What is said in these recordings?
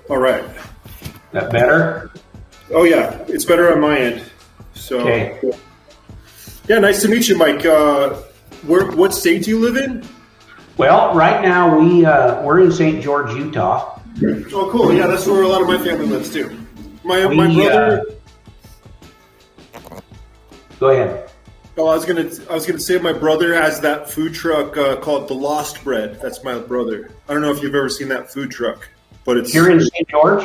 All right. That better? Oh yeah, it's better on my end. So, okay. Yeah, nice to meet you, Mike. What state do you live in? Well, right now we're in St. George, Utah. Oh, cool. Yeah, that's where a lot of my family lives too. My brother. Go ahead. Oh, I was gonna say my brother has that food truck called the Lost Bread. That's my brother. I don't know if you've ever seen that food truck, but it's here in St. George.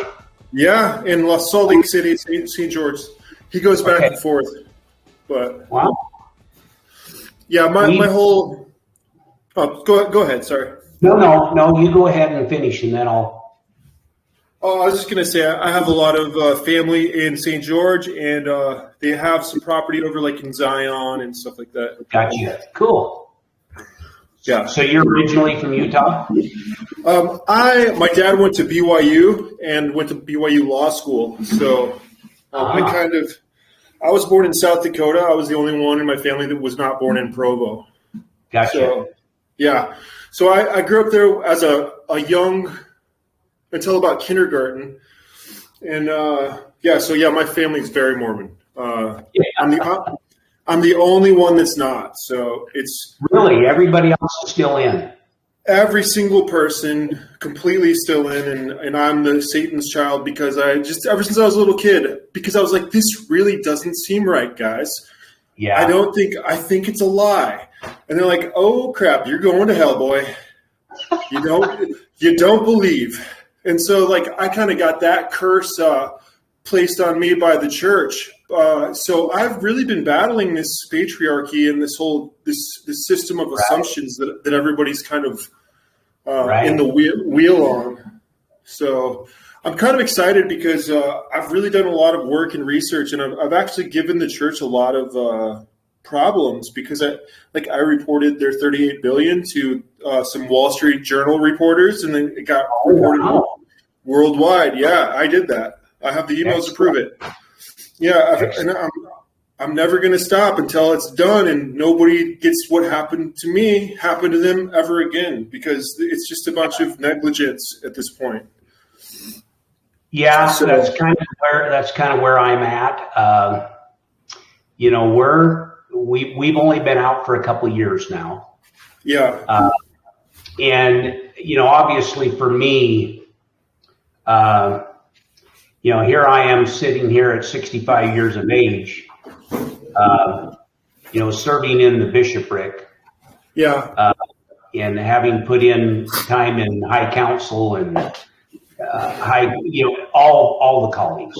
Yeah, in Salt Lake City, St. George. He goes back and forth, but wow. Yeah, my whole. Oh, go ahead. Sorry. No. You go ahead and finish, and then I'll. Oh, I was just gonna say I have a lot of family in St. George, and they have some property over like in Zion and stuff like that. Gotcha. Cool. Yeah. So you're originally from Utah? My dad went to BYU and went to BYU Law School. So I was born in South Dakota. I was the only one in my family that was not born in Provo. Gotcha. So, yeah. So I grew up there as a young, until about kindergarten. And my family's very Mormon. I'm the only one that's not. So it's really everybody else is still in. Every single person completely still in, and I'm the Satan's child because ever since I was a little kid, because I was like, this really doesn't seem right, guys. Yeah. I think it's a lie. And they're like, oh crap, you're going to hell, boy. You don't believe. And so like I kind of got that curse placed on me by the church. So I've really been battling this patriarchy and this whole this system of assumptions that everybody's kind of in the wheel on. So I'm kind of excited because I've really done a lot of work and research, and I've actually given the church a lot of problems because I reported their $38 billion to some Wall Street Journal reporters, and then it got reported worldwide. Yeah, I did that. I have the emails to prove it. Yeah, and I'm never going to stop until it's done and nobody gets what happened to me happen to them ever again, because it's just a bunch of negligence at this point. Yeah, so that's kind of where I'm at. We've only been out for a couple of years now. Yeah. And obviously for me, here I am sitting here at 65 years of age, serving in the bishopric. Yeah. And having put in time in high council and all the callings.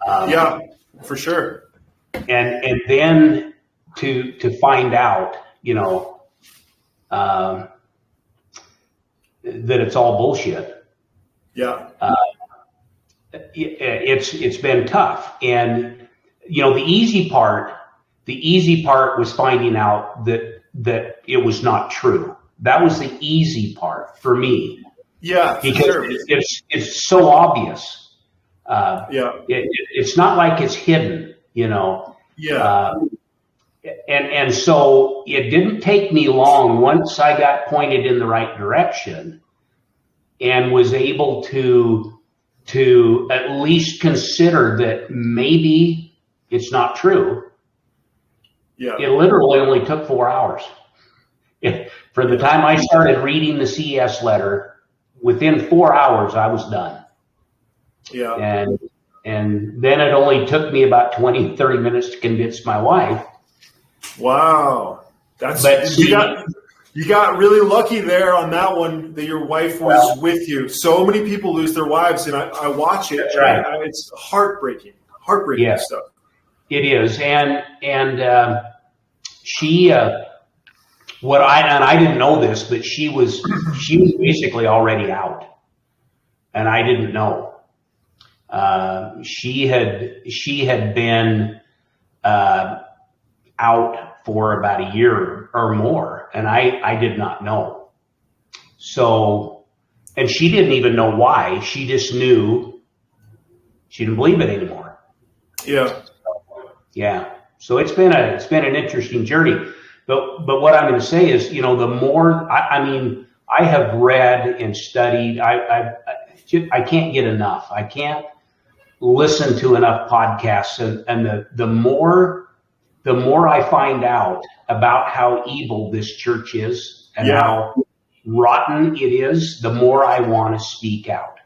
Yeah, for sure. And then to find out, that it's all bullshit. Yeah. It's been tough. And, the easy part was finding out that it was not true. That was the easy part for me. Yeah, because sure. it's so obvious. It's not like it's hidden, Yeah. And so it didn't take me long once I got pointed in the right direction and was able to at least consider that maybe it's not true. Yeah. It literally only took 4 hours. From the time I started reading the CS letter, within 4 hours I was done. Yeah. And then it only took me about 20, 30 minutes to convince my wife. Wow. You got really lucky there on that one, that your wife was with you. So many people lose their wives, and I watch it. Right. It's heartbreaking stuff. It is. And she, I didn't know this, but she was basically already out, and I didn't know. She had been out for about a year or more, and I did not know. So, and she didn't even know why. She just knew she didn't believe it anymore. Yeah. Yeah. So it's been an interesting journey. But what I'm going to say is, the more I have read and studied, I can't get enough. I can't listen to enough podcasts, and the more I find out about how evil this church is and how rotten it is, the more I want to speak out.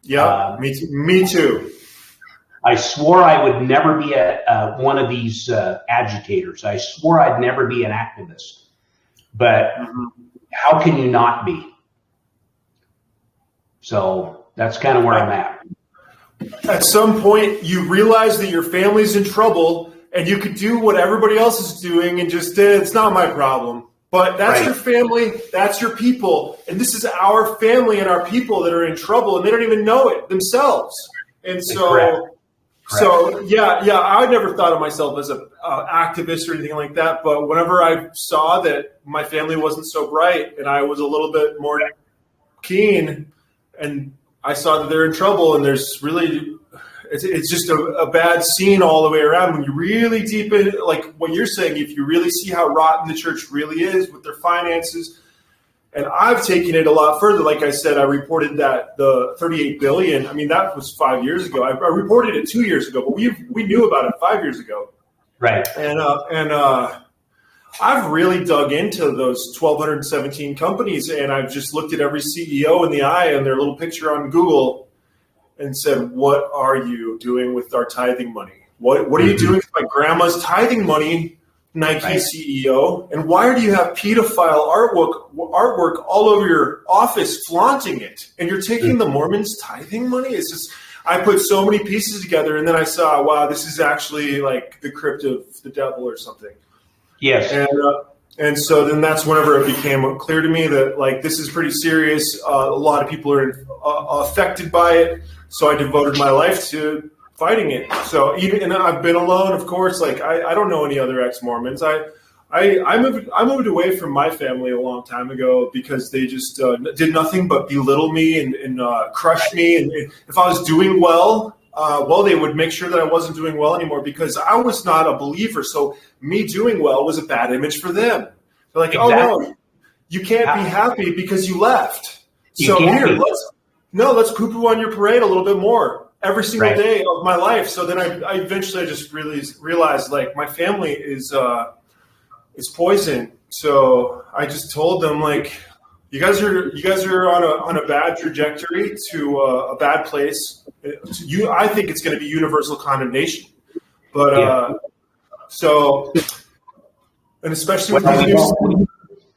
Yeah, me too. I swore I would never be one of these agitators. I swore I'd never be an activist. But how can you not be? So that's kind of where I'm at. At some point, you realize that your family's in trouble, and you could do what everybody else is doing and just, it's not my problem. But that's your family, that's your people, and this is our family and our people that are in trouble, and they don't even know it themselves. And so, I never thought of myself as an activist or anything like that. But whenever I saw that my family wasn't so bright, and I was a little bit more keen, and I saw that they're in trouble, and there's really, it's just a bad scene all the way around. When you really deep in, like what you're saying, if you really see how rotten the church really is with their finances. And I've taken it a lot further. Like I said, I reported that the $38 billion, I mean, that was 5 years ago. I reported it 2 years ago, but we knew about it 5 years ago. Right. And I've really dug into those 1,217 companies, and I've just looked at every CEO in the eye and their little picture on Google and said, what are you doing with our tithing money? What are you doing with my grandma's tithing money, Nike CEO? And why do you have pedophile artwork all over your office flaunting it? And you're taking the Mormons' tithing money? It's just, I put so many pieces together, and then I saw, wow, this is actually like the crypt of the devil or something. Yes. And so then that's whenever it became clear to me that, like, this is pretty serious. A lot of people are affected by it. So I devoted my life to fighting it. So and I've been alone, of course. Like, I don't know any other ex-Mormons. I moved away from my family a long time ago because they just did nothing but belittle me and crush me. And if I was doing well, they would make sure that I wasn't doing well anymore because I was not a believer. So me doing well was a bad image for them. They're like, oh, no, you can't be happy because you left. So here, let's poo-poo on your parade a little bit more every single day of my life. So then I eventually just really realized, like, my family is poison. So I just told them, like, you guys are on a bad trajectory to a bad place. I think it's going to be universal condemnation. But and especially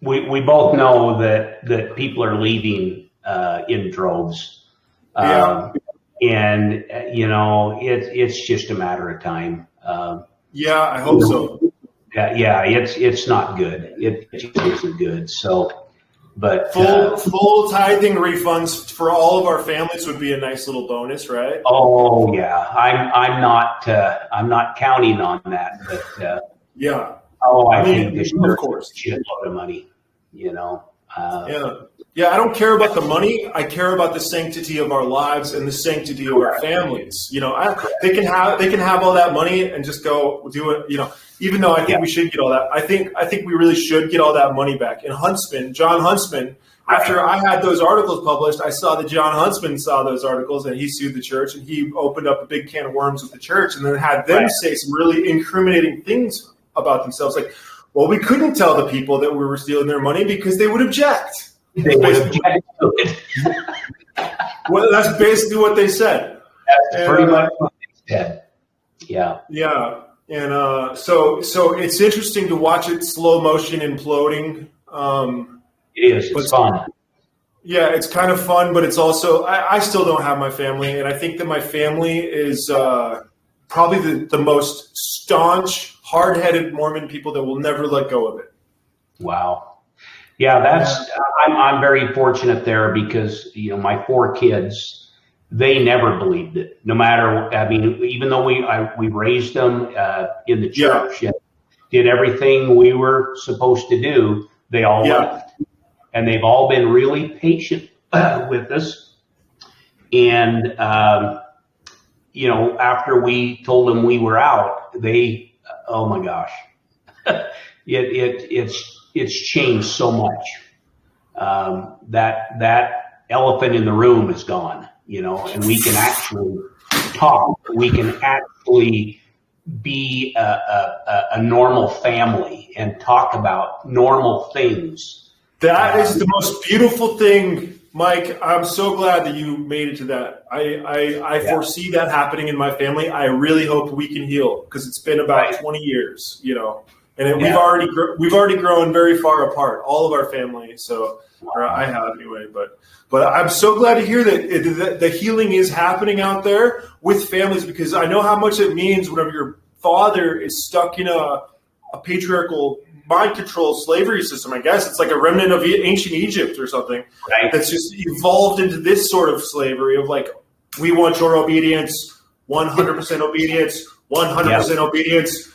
we both know that people are leaving in droves. And it's just a matter of time. I hope so. It's not good. It just isn't good. So. But full tithing refunds for all of our families would be a nice little bonus, right? Oh yeah, I'm not counting on that, but I think this of course, shitload of money, I don't care about the money. I care about the sanctity of our lives and the sanctity of our families. They can have all that money and just go do it. Even though I think we should get all that, I think we really should get all that money back. And John Huntsman, after I had those articles published, I saw that John Huntsman saw those articles and he sued the church and he opened up a big can of worms with the church and then had them say some really incriminating things about themselves. Like, well, we couldn't tell the people that we were stealing their money because they would object. They would object to it. Well, that's basically what they said. That's pretty much what they said. Yeah. Yeah. And so it's interesting to watch it slow motion imploding. It is. It's fun. Yeah, it's kind of fun, but it's also I still don't have my family, and I think that my family is probably the most staunch, hard-headed Mormon people that will never let go of it. Wow. Yeah, I'm very fortunate there because my 4 kids. They never believed it. No matter, even though we raised them in the church and did everything we were supposed to do, they all left. And they've all been really patient with us. And, after we told them we were out, they, oh my gosh, it's changed so much. That elephant in the room is gone. and we can actually talk. We can actually be a normal family and talk about normal things. That is the most beautiful thing, Mike. I'm so glad that you made it to that. I foresee that happening in my family. I really hope we can heal, because it's been about 20 years, and we've already grown very far apart, all of our family. So, or I have anyway, but I'm so glad to hear that the healing is happening out there with families, because I know how much it means whenever your father is stuck in a patriarchal mind control slavery system. I guess it's like a remnant of ancient Egypt or something that's just evolved into this sort of slavery of like, we want your obedience, 100% obedience, 100% obedience.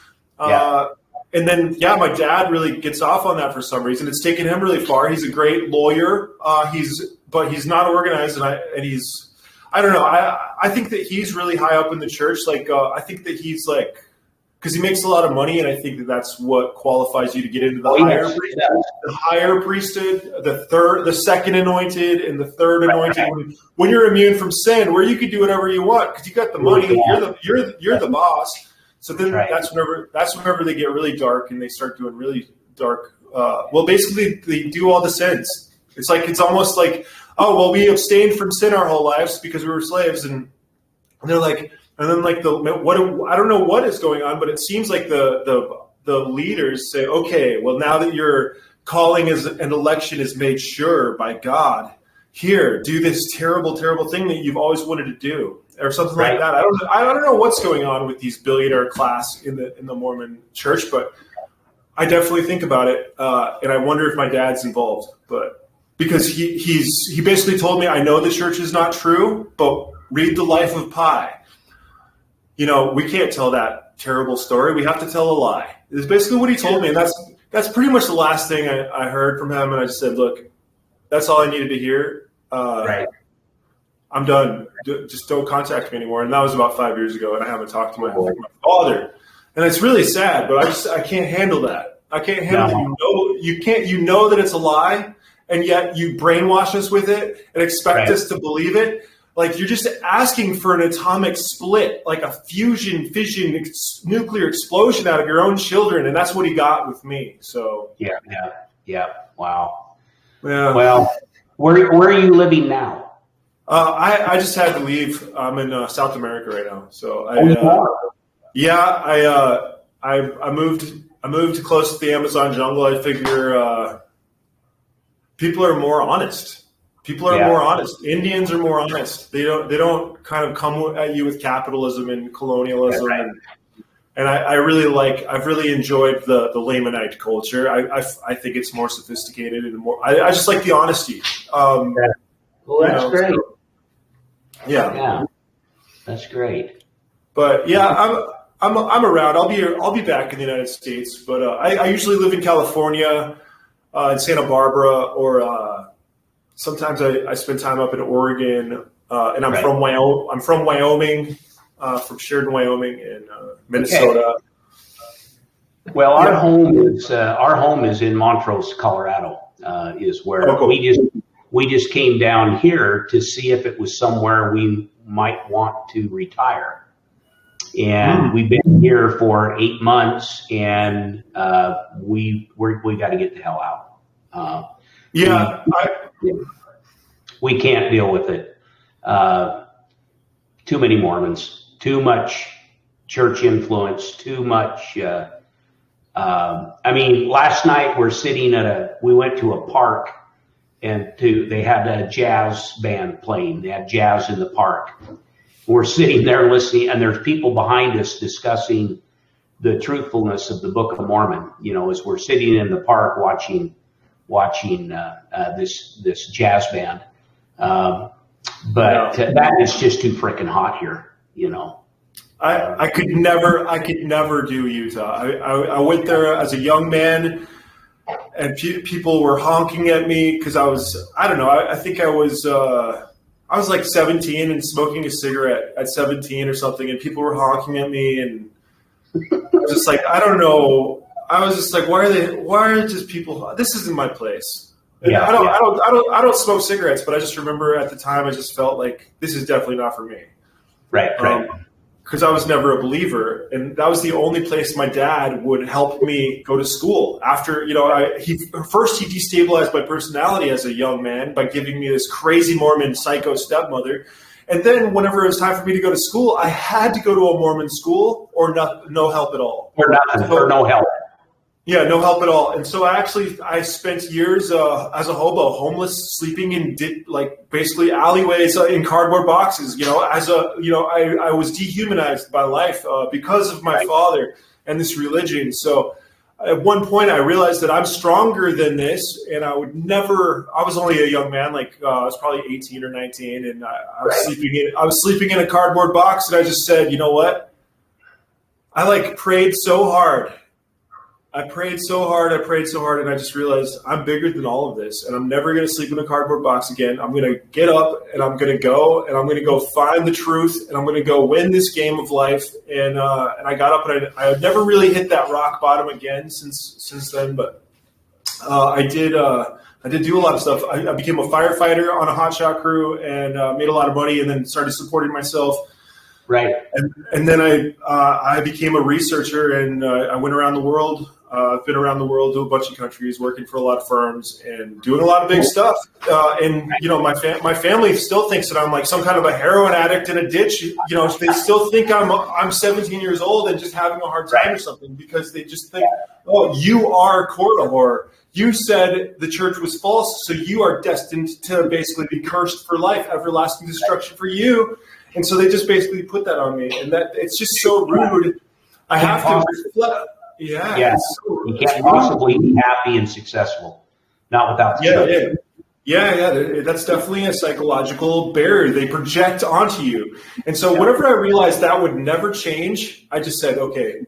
And then, my dad really gets off on that for some reason. It's taken him really far. He's a great lawyer. But he's not organized, and he's, I don't know. I think that he's really high up in the church. Like, I think that he's like, because he makes a lot of money, and I think that that's what qualifies you to get into the higher priesthood, the second anointed, and the third anointed. When you're immune from sin, where you can do whatever you want because you got the money, you're the boss. So then that's whenever they get really dark and they start doing really dark. Basically they do all the sins. It's almost like, oh well, we abstained from sin our whole lives because we were slaves, and they're like. And then, like, I don't know what is going on, but it seems like the leaders say, okay, well, now that your calling as an election is made sure by God, here, do this terrible, terrible thing that you've always wanted to do, or something like that. I don't know what's going on with these billionaire class in the Mormon church, but I definitely think about it, and I wonder if my dad's involved. But because he basically told me, I know the church is not true, but read the life of Pi. We can't tell that terrible story. We have to tell a lie. It's basically what he told me, and that's pretty much the last thing I heard from him. And I just said, look, that's all I needed to hear. I'm done. Just don't contact me anymore. And that was about 5 years ago, and I haven't talked to my father. And it's really sad, but I can't handle that. I can't handle it. You know that it's a lie, and yet you brainwash us with it and expect us to believe it. Like, you're just asking for an atomic split, like a fission, nuclear explosion out of your own children, and that's what he got with me. So wow. Yeah. Well, where are you living now? I just had to leave. I'm in South America right now. So I moved close to the Amazon jungle. I figure people are more honest. People are more honest. Indians are more honest. They don't kind of come at you with capitalism and colonialism. And I've really enjoyed the Lamanite culture. I think it's more sophisticated and more. I just like the honesty. Well, that's great. Yeah, that's great. But I'm around. I'll be back in the United States. But I usually live in California, in Santa Barbara, or. Sometimes I spend time up in Oregon, and I'm from Wyoming. I'm from Wyoming, from Sheridan, Wyoming, and Minnesota. Okay. Well, our home is in Montrose, Colorado. Is where we just came down here to see if it was somewhere we might want to retire, and we've been here for 8 months, and we got to get the hell out. We can't deal with it. Too many Mormons, too much church influence, too much. Last night we went to a park, and they had a jazz band playing. They had jazz in the park. We're sitting there listening, and there's people behind us discussing the truthfulness of the Book of Mormon. As we're sitting in the park watching this jazz band, but that is just too freaking hot here. I could never do Utah. I went there as a young man, and people were honking at me because I think I was like 17 and smoking a cigarette at 17 or something, and people were honking at me, and I was just like, I don't know. I was just like, why are just people? This isn't my place. And I don't smoke cigarettes, but I just remember at the time I just felt like this is definitely not for me. Right. Because I was never a believer, and that was the only place my dad would help me go to school. After he destabilized my personality as a young man by giving me this crazy Mormon psycho stepmother, and then whenever it was time for me to go to school, I had to go to a Mormon school or no help at all, or nothing, or no help. Yeah, no help at all. And so I spent years as a hobo, homeless, sleeping in basically alleyways in cardboard boxes. I was dehumanized by life because of my father and this religion. So at one point I realized that I'm stronger than this, and I was only a young man, I was probably 18 or 19, and I was sleeping in a cardboard box, and I just said, you know what? I prayed so hard. I prayed so hard, and I just realized I'm bigger than all of this, and I'm never going to sleep in a cardboard box again. I'm going to get up, and I'm going to go, and I'm going to go find the truth, and I'm going to go win this game of life. And I got up, and I had never really hit that rock bottom again since then, but I did do a lot of stuff. I became a firefighter on a hotshot crew and made a lot of money, and then started supporting myself. Right. And then I became a researcher, and I went around the world. I've been around the world to a bunch of countries, working for a lot of firms and doing a lot of big stuff. My family still thinks that I'm like some kind of a heroin addict in a ditch. They still think I'm 17 years old and just having a hard time or something, because they just think, oh, you are Korihor. You said the church was false, so you are destined to basically be cursed for life, everlasting destruction for you. And so they just basically put that on me, and that it's just so rude. I have to reflect. Yeah. You can't possibly be happy and successful, not without the church. Yeah. That's definitely a psychological barrier they project onto you. And so whenever I realized that would never change, I just said, okay,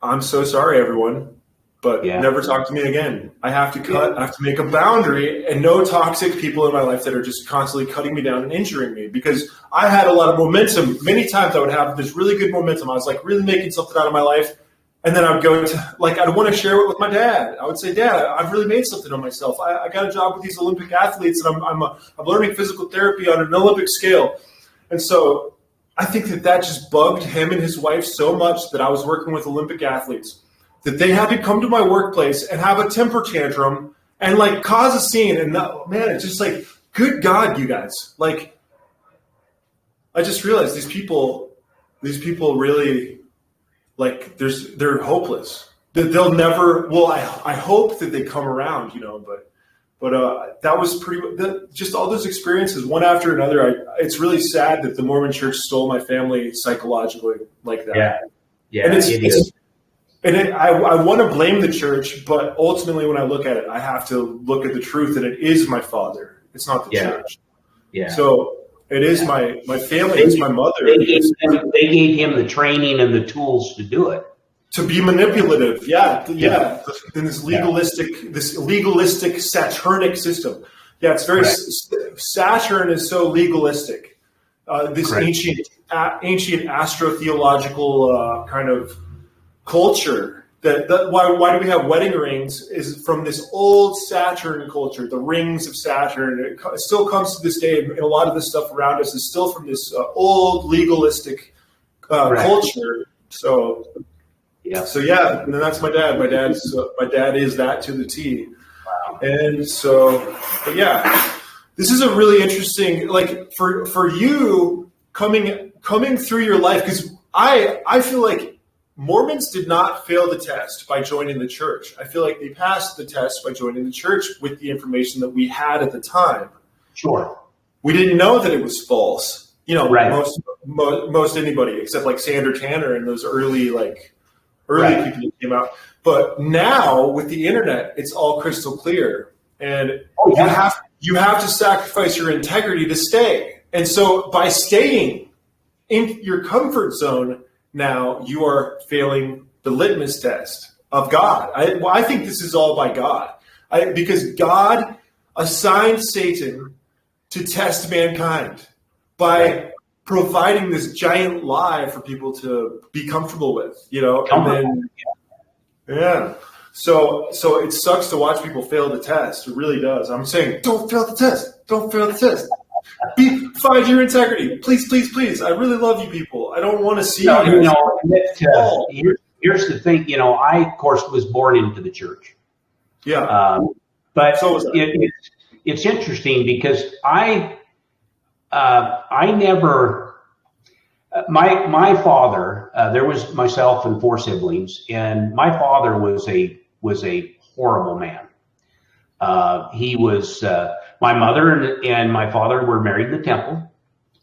I'm so sorry, everyone, but never talk to me again. I have to cut. I have to make a boundary, and no toxic people in my life that are just constantly cutting me down and injuring me, because I had a lot of momentum. Many times I would have this really good momentum. I was really making something out of my life. And then I would go to, I'd want to share it with my dad. I would say, Dad, I've really made something of myself. I got a job with these Olympic athletes, and I'm learning physical therapy on an Olympic scale. And so I think that just bugged him and his wife so much that I was working with Olympic athletes, that they had to come to my workplace and have a temper tantrum and cause a scene. And man, it's just good God, you guys. I just realized these people really, they're hopeless. They'll never, I hope that they come around, but that was just all those experiences, one after another. It's really sad that the Mormon church stole my family psychologically like that. Yeah. And I want to blame the church, but ultimately when I look at it, I have to look at the truth that it is my father. It's not the church. Yeah. So it is my family. It's my mother. They gave him the training and the tools to do it. To be manipulative. Yeah. In this legalistic Saturnic system. Yeah, it's very Saturn is so legalistic. This ancient astrotheological kind of culture that why do we have wedding rings is from this old Saturn culture, the rings of Saturn. It still comes to this day, and a lot of the stuff around us is still from this old legalistic culture. So and that's my dad. My dad is that to the T. Wow. And so, this is a really interesting, for you coming through your life, because I feel like Mormons did not fail the test by joining the church. I feel like they passed the test by joining the church with the information that we had at the time. Sure. We didn't know that it was false. Most anybody except Sandra Tanner and those early people that came out. But now with the internet, it's all crystal clear, and you have to sacrifice your integrity to stay. And so by staying in your comfort zone, now you are failing the litmus test of God. I think this is all by God, because God assigned Satan to test mankind by providing this giant lie for people to be comfortable with, So it sucks to watch people fail the test. It really does. I'm saying, don't fail the test. Don't fail the test. Find your integrity. Please, please, please. I really love you people. I don't want to see you. Here's the thing. I, of course, was born into the church. Yeah. But so it's interesting because I never, my father, there was myself and 4 siblings, and my father was a horrible man. He was, my mother and my father were married in the temple,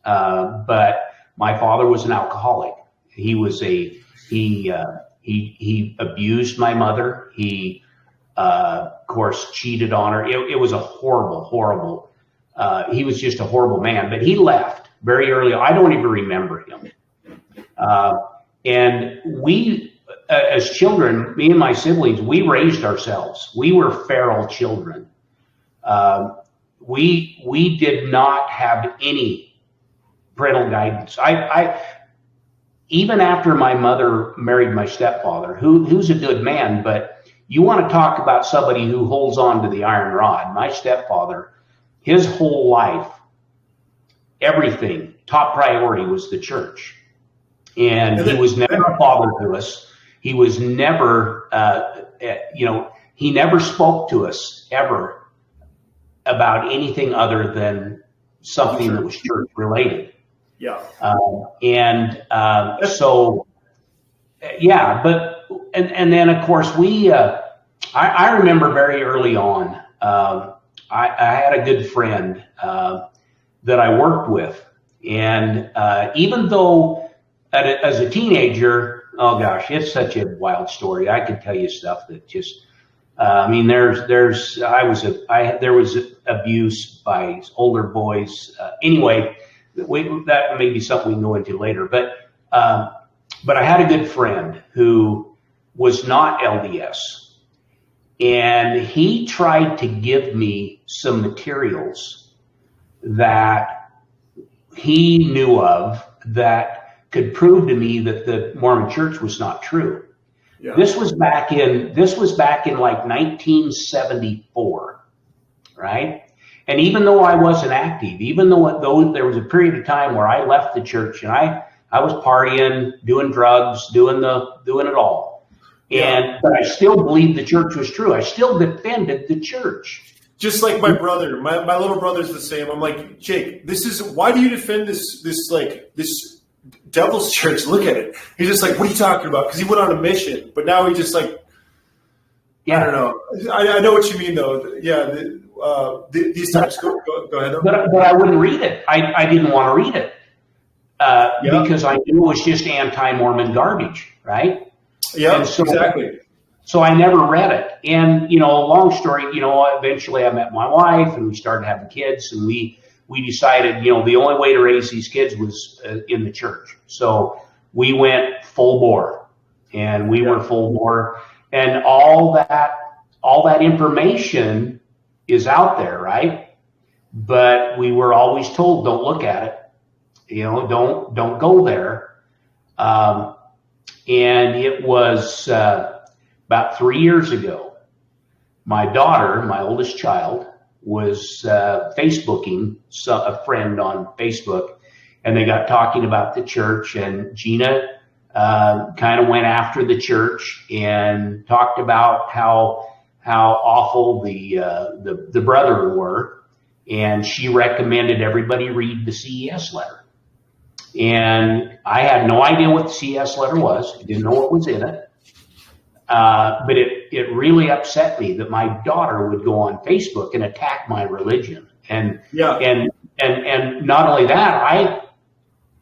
but my father was an alcoholic. He was he abused my mother. He, of course, cheated on her. It was a horrible, he was just a horrible man, but he left very early. I don't even remember him. And we, as children, me and my siblings, we raised ourselves. We were feral children. We did not have any parental guidance. I even after my mother married my stepfather, who's a good man, but you want to talk about somebody who holds on to the iron rod. My stepfather, his whole life, everything, top priority was the church. And he was never a father to us. He was never, he never spoke to us ever about anything other than something that was church related. Yeah. And then of course I remember very early on, I had a good friend, that I worked with. And, even though as a teenager, oh gosh, it's such a wild story. I could tell you stuff that just, there was abuse by older boys. Anyway, that may be something we can go into later, but I had a good friend who was not LDS, and he tried to give me some materials that he knew of that could prove to me that the Mormon church was not true. Yeah. This was back in like 1974, right? And even though I wasn't active, even though there was a period of time where I left the church and I was partying, doing drugs, doing it all. But I still believed the church was true. I still defended the church. Just like my brother, my little brother's the same. I'm like, Jake, why do you defend this devil's church? Look at it. He's just like, what are you talking about? Because he went on a mission, but now he just like, I don't know. I know what you mean though. Yeah. These types, go ahead. But I wouldn't read it. I didn't want to read it because I knew it was just anti-Mormon garbage, right? Yeah, exactly. So I never read it. And, long story, eventually I met my wife and we started having kids, and we decided, the only way to raise these kids was in the church. So we went full bore, and we were full bore, and all that information is out there, right? But we were always told, don't look at it, don't go there. And it was about 3 years ago, my daughter, my oldest child, was Facebooking a friend on Facebook, and they got talking about the church, and Gina kind of went after the church and talked about how awful the brethren were, and she recommended everybody read the CES letter. And I had no idea what the CES letter was. I didn't know what was in it. But it really upset me that my daughter would go on Facebook and attack my religion. And not only that,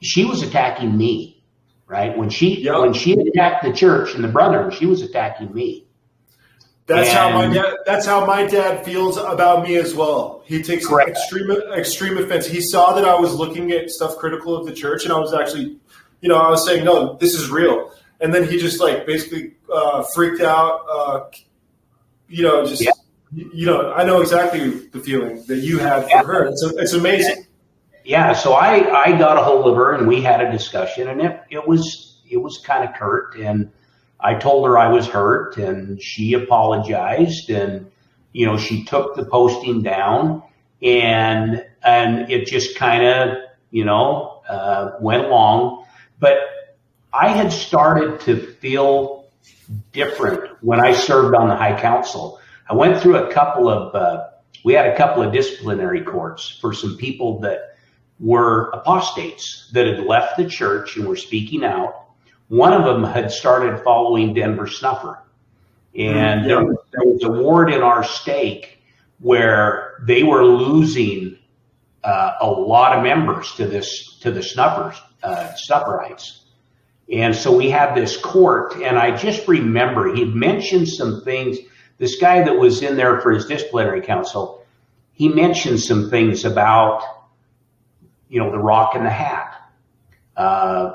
she was attacking me, right? When she attacked the church and the brethren, she was attacking me. That's how my dad feels about me as well. He takes extreme offense. He saw that I was looking at stuff critical of the church, and I was actually, I was saying, no, this is real. And then he just basically freaked out. I know exactly the feeling that you had for her. It's amazing. Yeah. So I got a hold of her and we had a discussion, and it was kind of curt, and I told her I was hurt, and she apologized, and she took the posting down, and it just kind of went along. But I had started to feel different when I served on the High Council. I went through we had a couple of disciplinary courts for some people that were apostates that had left the church and were speaking out. One of them had started following Denver Snuffer. And there was a ward in our stake where they were losing a lot of members to the Snufferites. And so we had this court, and I just remember he'd mentioned some things. This guy that was in there for his disciplinary council, he mentioned some things about, the rock and the hat.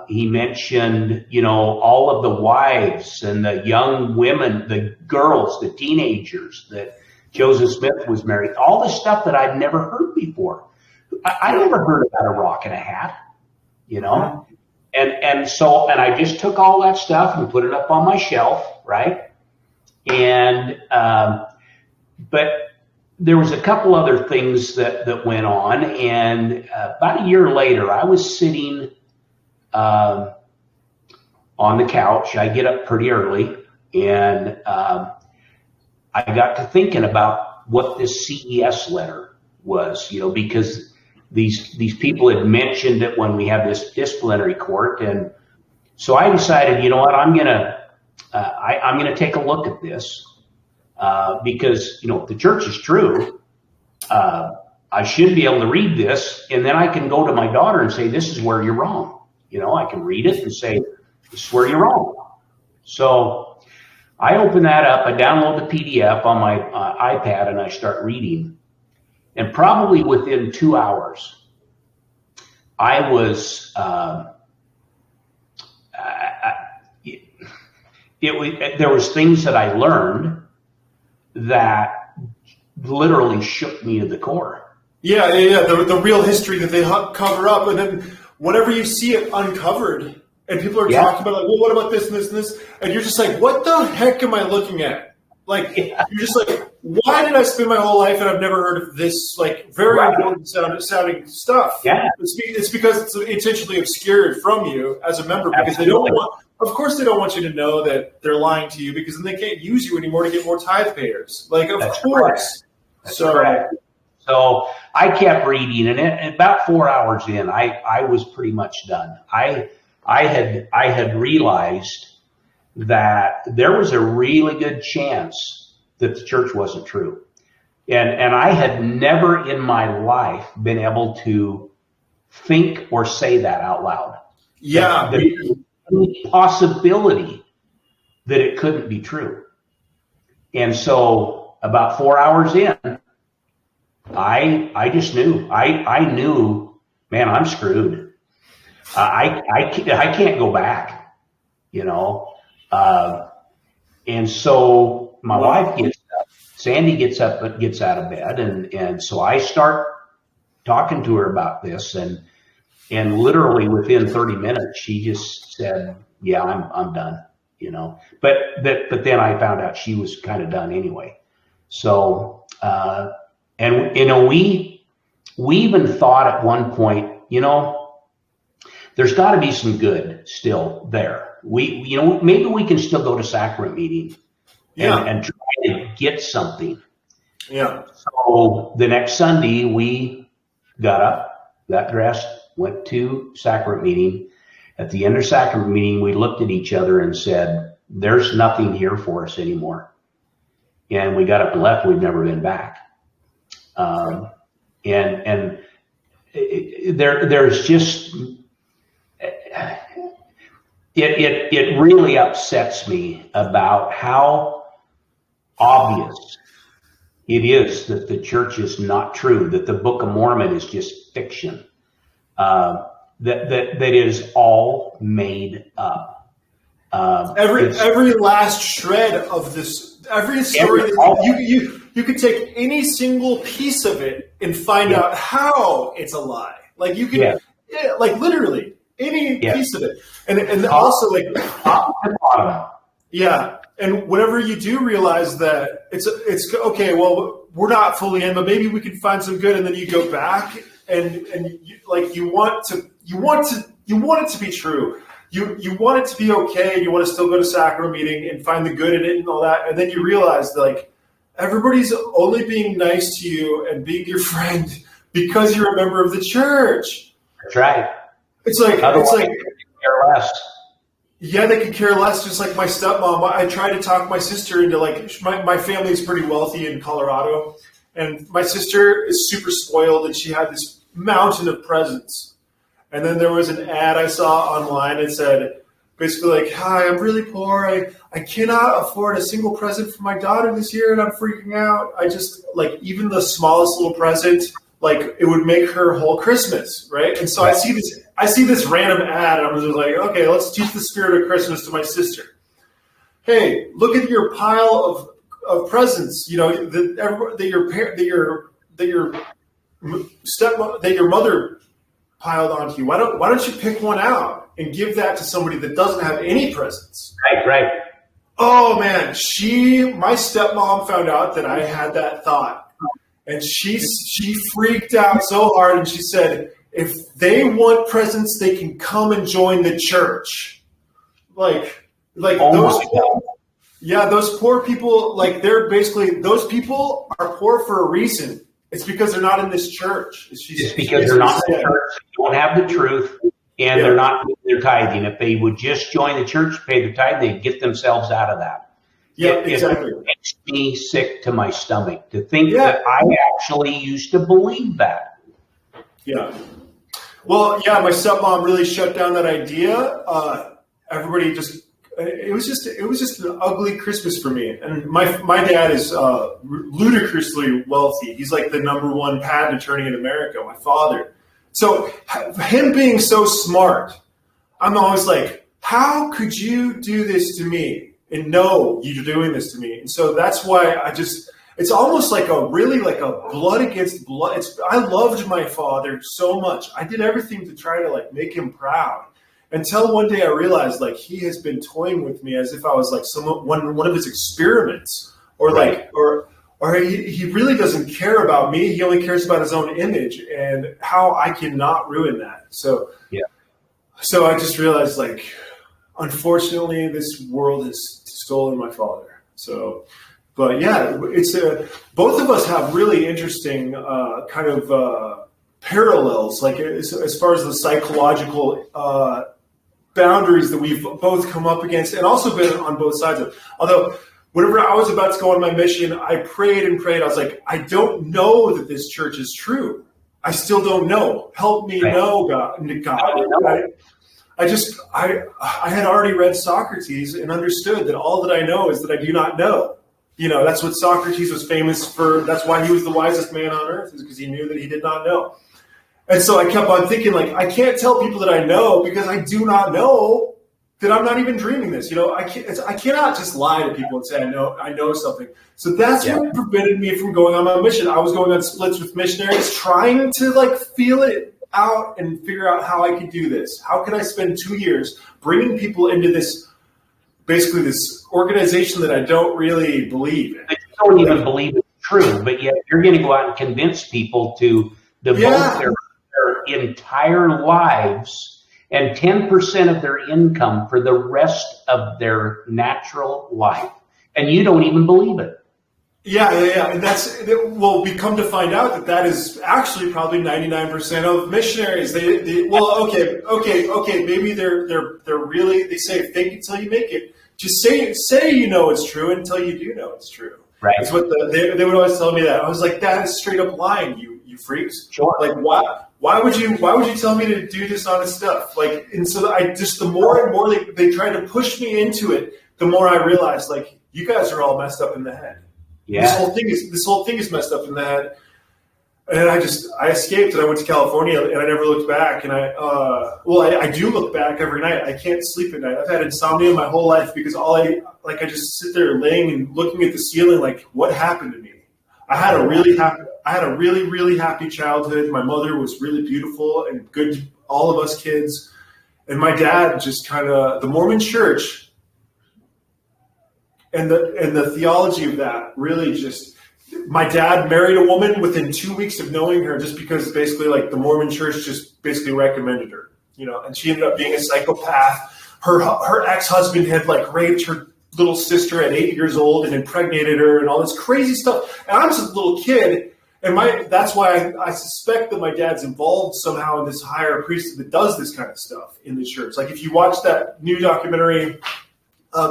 He mentioned, all of the wives and the young women, the girls, the teenagers that Joseph Smith was married, all the stuff that I'd never heard before. I never heard about a rock and a hat, And I just took all that stuff and put it up on my shelf, right? And, but there was a couple other things that went on. And about a year later, I was sitting on the couch. I get up pretty early, and I got to thinking about what this CES letter was, because these people had mentioned it when we had this disciplinary court. And so I decided, you know what, I'm going to take a look at this, because, if the church is true, I should be able to read this, and then I can go to my daughter and say, this is where you're wrong. I can read it and say, this is where you're wrong. So I open that up, I download the PDF on my iPad, and I start reading. And probably within 2 hours, I was, there was things that I learned that literally shook me to the core. Yeah. The real history that they cover up. And then whenever you see it uncovered and people are talking about, like, well, what about this and this and this? And you're just like, what the heck am I looking at? Like, you're just like, why did I spend my whole life and I've never heard of this, like, very important sounding stuff? Yeah. It's because it's intentionally obscured from you as a member, because they don't want, of course, they don't want you to know that they're lying to you, because then they can't use you anymore to get more tithe payers. Like, of course. That's correct. So I kept reading, and about 4 hours in, I was pretty much done. I had realized that there was a really good chance that the church wasn't true. And I had never in my life been able to think or say that out loud. Yeah. The possibility that it couldn't be true. And so about 4 hours in, I just knew. I knew, man, I'm screwed. I can't go back, and so my wife gets up, Sandy gets up, but gets out of bed. And so I start talking to her about this, and literally within 30 minutes, she just said, yeah, I'm done, but then I found out she was kind of done anyway. So, and, we even thought at one point, there's got to be some good still there. Maybe we can still go to sacrament meeting and try to get something. Yeah. So the next Sunday, we got up, got dressed, went to sacrament meeting. At the end of sacrament meeting, we looked at each other and said, there's nothing here for us anymore. And we got up and left. We've never been back. There's just, it really upsets me about how obvious it is that the church is not true, that the Book of Mormon is just fiction, that is all made up. Every last shred of this, every story, you could take any single piece of it and find out how it's a lie. Like you can, like literally any piece of it, and also like top to bottom, Yeah. And whenever you do realize that it's okay, well, we're not fully in, but maybe we can find some good. And then you go back and you want it to be true. You want it to be okay. You want to still go to sacrament meeting and find the good in it and all that. And then you realize like everybody's only being nice to you and being your friend because you're a member of the church. That's right. It's like care less. Yeah, they could care less. Just like my stepmom, I tried to talk my sister into like my family is pretty wealthy in Colorado, and my sister is super spoiled, and she had this mountain of presents. And then there was an ad I saw online that said basically like, "Hi, I'm really poor. I cannot afford a single present for my daughter this year, and I'm freaking out. I just like even the smallest little present." Like it would make her whole Christmas, right? And so I see this random ad, and I'm just like, okay, let's teach the spirit of Christmas to my sister. Hey, look at your pile of presents, you know, that your mother piled onto you. Why don't you pick one out and give that to somebody that doesn't have any presents? Right. Oh man, my stepmom found out that I had that thought. And she freaked out so hard, and she said, if they want presents, they can come and join the church. Like those poor people, like they're basically, those people are poor for a reason. It's because they're not in this church. It's because they're not in the church, they don't have the truth, and they're not doing their tithing. If they would just join the church, pay their tithe, they'd get themselves out of that. Yeah, exactly. It makes me sick to my stomach to think that I actually used to believe that. Yeah. Well, yeah, my stepmom really shut down that idea. Everybody it was just an ugly Christmas for me. And my dad is ludicrously wealthy. He's like the #1 patent attorney in America, my father. So him being so smart, I'm always like, how could you do this to me? And know you're doing this to me. And so that's why it's almost like a blood against blood. I loved my father so much. I did everything to try to like make him proud until one day I realized like he has been toying with me as if I was like one of his experiments or like, or he really doesn't care about me. He only cares about his own image and how I cannot ruin that. So I just realized like, unfortunately, this world has stolen my father. So, but yeah, it's both of us have really interesting kind of parallels, like as far as the psychological boundaries that we've both come up against and also been on both sides of. Although, whenever I was about to go on my mission, I prayed and prayed. I was like, I don't know that this church is true. I still don't know. Help me know, God. I had already read Socrates and understood that all that I know is that I do not know. You know, that's what Socrates was famous for. That's why he was the wisest man on earth, is because he knew that he did not know. And so I kept on thinking, like, I can't tell people that I know because I do not know that I'm not even dreaming this. You know, I cannot just lie to people and say I know something. So that's what prevented me from going on my mission. I was going on splits with missionaries, trying to like feel it out and figure out how I could do this. How can I spend 2 years bringing people into this, basically this organization that I don't really believe in? I don't even believe it's true, but yet you're going to go out and convince people to devote their entire lives and 10% of their income for the rest of their natural life. And you don't even believe it. Yeah. And we come to find out that is actually probably 99% of missionaries. Maybe they're really, they say fake it till you make it. Just say you know it's true until you do know it's true. Right. That's what they would always tell me that. I was like, that is straight up lying, you freaks. Sure. Like why would you tell me to do dishonest stuff? Like, and so the more and more they tried to push me into it, the more I realized like you guys are all messed up in the head. Yeah. This whole thing is messed up in the head. And I escaped and I went to California and I never looked back. And I do look back every night. I can't sleep at night. I've had insomnia my whole life because I just sit there laying and looking at the ceiling like, what happened to me? I had a really, really happy childhood. My mother was really beautiful and good, all of us kids. And my dad just kind of, the Mormon church and the theology of that really just. My dad married a woman within 2 weeks of knowing her, just because basically like the Mormon church just basically recommended her, and she ended up being a psychopath. Her ex-husband had like raped her little sister at 8 years old and impregnated her and all this crazy stuff. And I was a little kid, and that's why I suspect that my dad's involved somehow in this higher priesthood that does this kind of stuff in the church. Like if you watch that new documentary,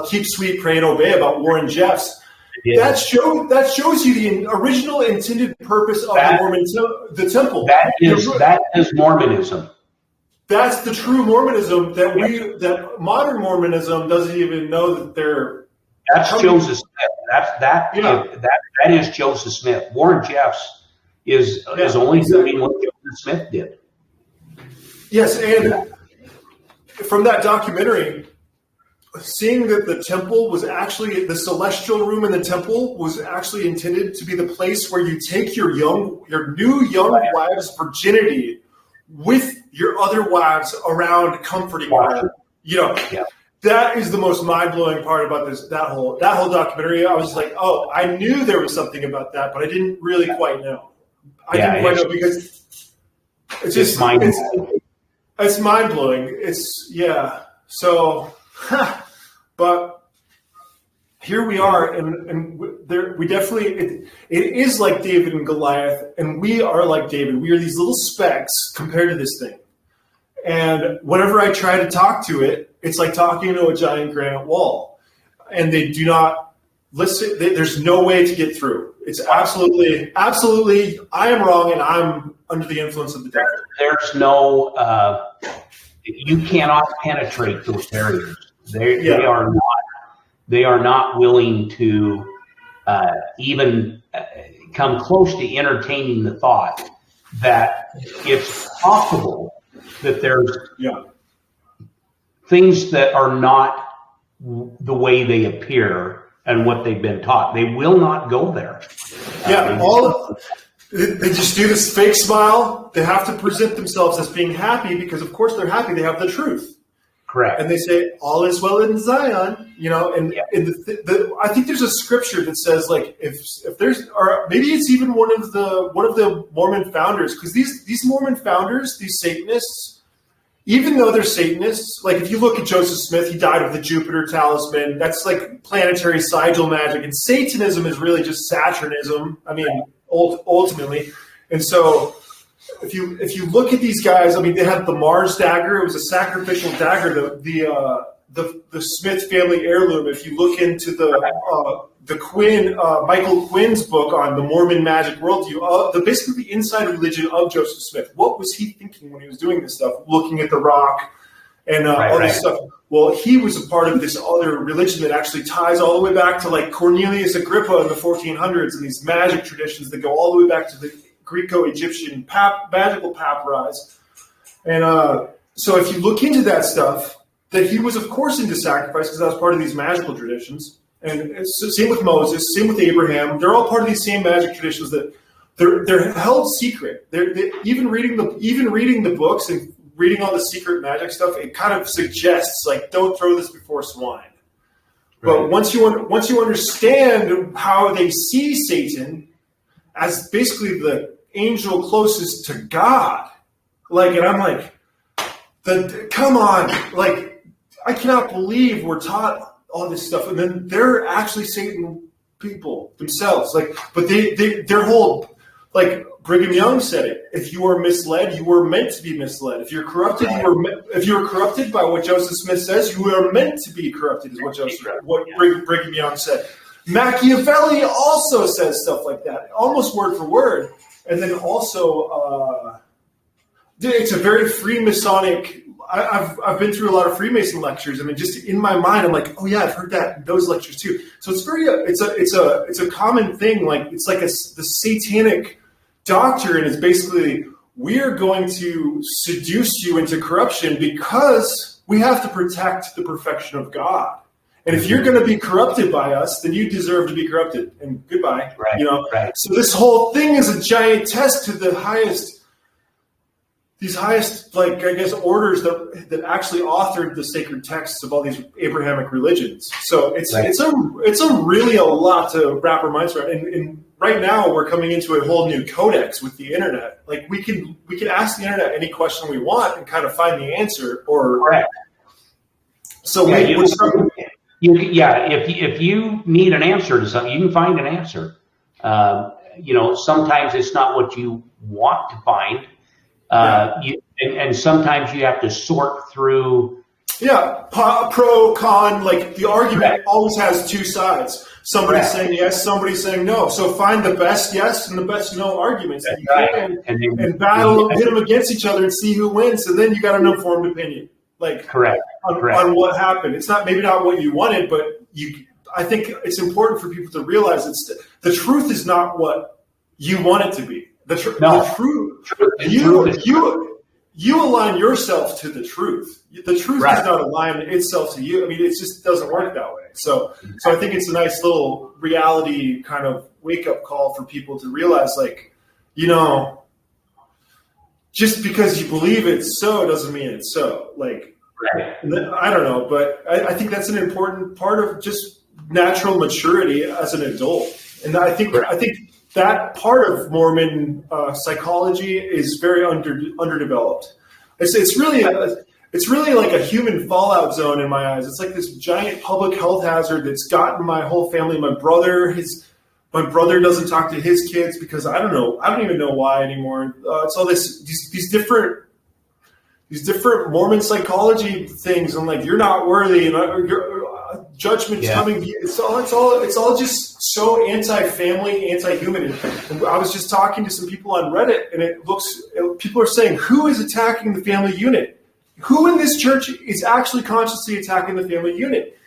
Keep Sweet, Pray and Obey, about Warren Jeffs, that shows you the original intended purpose of the temple. That is Mormonism. That's the true Mormonism that modern Mormonism doesn't even know that they're. That's Joseph Smith. That is Joseph Smith. Warren Jeffs is only doing what Joseph Smith did. Yes, and from that documentary, seeing that the temple was actually, the celestial room in the temple was actually intended to be the place where you take your new young wife's virginity with your other wives around, comforting her. That is the most mind-blowing part about that whole documentary. I was like, oh, I knew there was something about that, but I didn't really quite know. I didn't quite know because it's just mind-blowing. It's mind-blowing. So. But here we are, and we definitely, it is like David and Goliath, and we are like David. We are these little specks compared to this thing. And whenever I try to talk to it, it's like talking to a giant granite wall. And they do not listen. There's no way to get through. It's absolutely, I am wrong, and I'm under the influence of the devil. There's no, you cannot penetrate those barriers. They are not willing to even come close to entertaining the thought that it's possible that there's things that are not the way they appear and what they've been taught. They will not go there. They just do this fake smile. They have to present themselves as being happy because, of course, they're happy. They have the truth. Correct. And they say, all is well in Zion, I think there's a scripture that says, like, if there's, or maybe it's even one of the Mormon founders, because these Mormon founders, these Satanists, even though they're Satanists, like if you look at Joseph Smith, he died of the Jupiter talisman. That's like planetary sigil magic. And Satanism is really just Saturnism, ultimately. And so if you look at these guys, they had the Mars dagger. It was a sacrificial dagger. The Smith family heirloom. If you look into the Quinn Michael Quinn's book on the Mormon magic worldview, basically the inside religion of Joseph Smith. What was he thinking when he was doing this stuff? Looking at the rock and all this stuff. Well, he was a part of this other religion that actually ties all the way back to like Cornelius Agrippa in the 1400s and these magic traditions that go all the way back to the Greco-Egyptian magical papyri. And so if you look into that stuff, that he was, of course, into sacrifice because that was part of these magical traditions. And same with Moses, same with Abraham. They're all part of these same magic traditions that they're held secret. Even reading the books and reading all the secret magic stuff, it kind of suggests like don't throw this before swine. Right. But once you understand how they see Satan as basically the angel closest to God, and I'm like, come on, I cannot believe we're taught all this stuff, and then they're actually Satan people themselves. But their whole, Brigham Young said it: if you are misled, you were meant to be misled. If you're corrupted, if you're corrupted by what Joseph Smith says, you are meant to be corrupted. Is what Brigham Young said. Machiavelli also says stuff like that, almost word for word. And then also, it's a very Freemasonic. I've been through a lot of Freemason lectures. Just in my mind, I'm like, oh yeah, I've heard those lectures too. So it's it's a common thing. It's like the satanic doctrine is basically we're going to seduce you into corruption because we have to protect the perfection of God. And if you're going to be corrupted by us, then you deserve to be corrupted. And goodbye. Right. So this whole thing is a giant test to the highest these highest, like, I guess, orders that actually authored the sacred texts of all these Abrahamic religions. So it's really a lot to wrap our minds around. And right now we're coming into a whole new codex with the internet. Like we can ask the internet any question we want and kind of find the answer. Or correct. So if you need an answer to something, you can find an answer. Sometimes it's not what you want to find. And sometimes you have to sort through. Yeah, pro, con, like the argument always has two sides. Somebody's saying yes, somebody's saying no. So find the best yes and the best no arguments that you can and battle, hit them against each other and see who wins. And then you got an informed opinion. Like on what happened. It's maybe not what you wanted, but I think it's important for people to realize the truth is not what you want it to be. The truth, you align yourself to the truth. The truth does not align itself to you. I mean, it just doesn't work that way. So I think it's a nice little reality kind of wake up call for people to realize, like, just because you believe it's so doesn't mean it's so. Like, I don't know, but I think that's an important part of just natural maturity as an adult. And I think that part of Mormon psychology is very underdeveloped. It's really like a human fallout zone in my eyes. It's like this giant public health hazard that's gotten my whole family. My brother doesn't talk to his kids because I don't even know why anymore. It's all these different Mormon psychology things. I'm like, you're not worthy, and your judgment's coming. It's all just so anti-family, anti-human. And I was just talking to some people on Reddit, and people are saying, who is attacking the family unit? Who in this church is actually consciously attacking the family unit?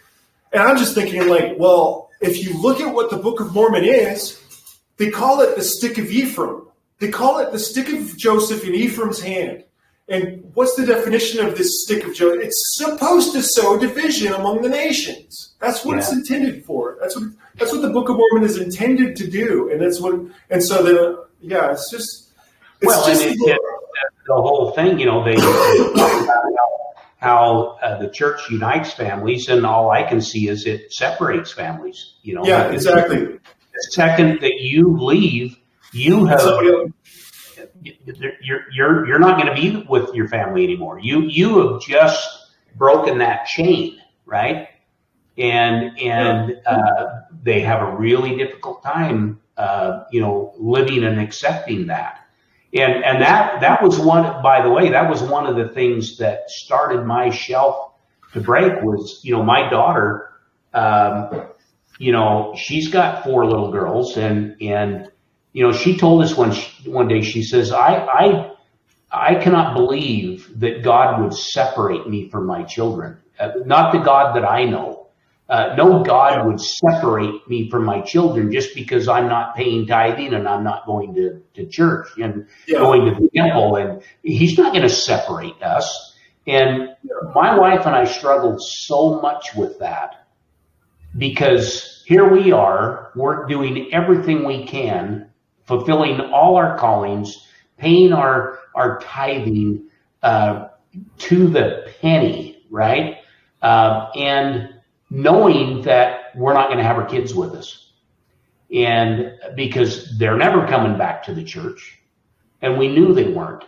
And I'm just thinking, like, well, if you look at what the Book of Mormon is, they call it the stick of Ephraim. They call it the stick of Joseph in Ephraim's hand. And what's the definition of this stick of Joseph? It's supposed to sow division among the nations. That's what it's intended for. That's what the Book of Mormon is intended to do. And it's just the whole thing. They talk about how the church unites families, and all I can see is it separates families. Yeah, exactly. The second that you leave, you have. You're not going to be with your family anymore. You have just broken that chain, right? And they have a really difficult time, living and accepting that. And that was one. By the way, that was one of the things that started my shelf to break. Was my daughter, she's got 4 little girls, and. She told us one day, she says, I cannot believe that God would separate me from my children. Not the God that I know. No God would separate me from my children just because I'm not paying tithing and I'm not going to church and going to the temple. And he's not going to separate us. And my wife and I struggled so much with that because here we are, we're doing everything we can, fulfilling all our callings, paying our tithing to the penny, right? And knowing that we're not going to have our kids with us. And because they're never coming back to the church. And we knew they weren't.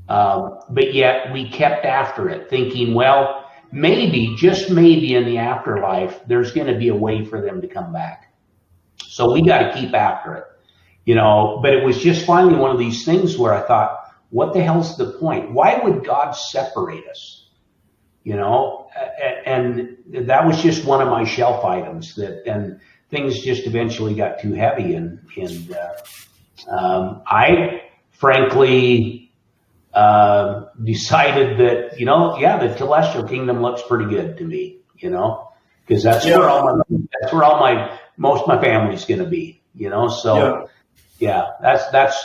But yet we kept after it, thinking, well, maybe, just maybe in the afterlife, there's going to be a way for them to come back. So we got to keep after it. But it was just finally one of these things where I thought, what the hell's the point? Why would God separate us? And that was just one of my shelf items and things just eventually got too heavy. And I frankly, decided that, the celestial kingdom looks pretty good to me, because that's where most of my family's going to be, so. Yeah,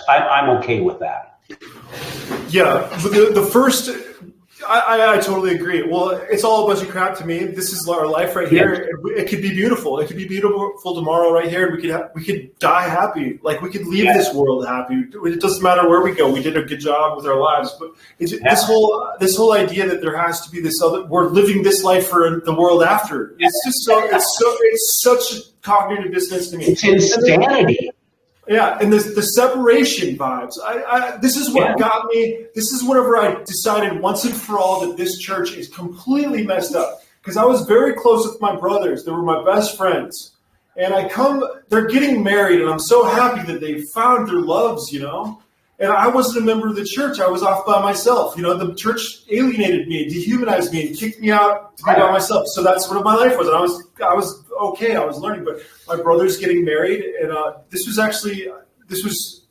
I'm okay with that. Yeah, the first, I totally agree. Well, it's all a bunch of crap to me. This is our life right here. It could be beautiful. It could be beautiful tomorrow right here. We could die happy. Like we could leave this world happy. It doesn't matter where we go. We did a good job with our lives. But this whole idea that there has to be this other, we're living this life for the world after. It's just it's such a cognitive dissonance to me. It's insanity. Yeah, and the separation vibes. This is what got me. This is whenever I decided once and for all that this church is completely messed up. Because I was very close with my brothers. They were my best friends. And they're getting married, and I'm so happy that they found their loves, And I wasn't a member of the church. I was off by myself. The church alienated me, dehumanized me, and kicked me out to be by myself. So that's what my life was. And I was okay. I was learning. But my brother's getting married, and this was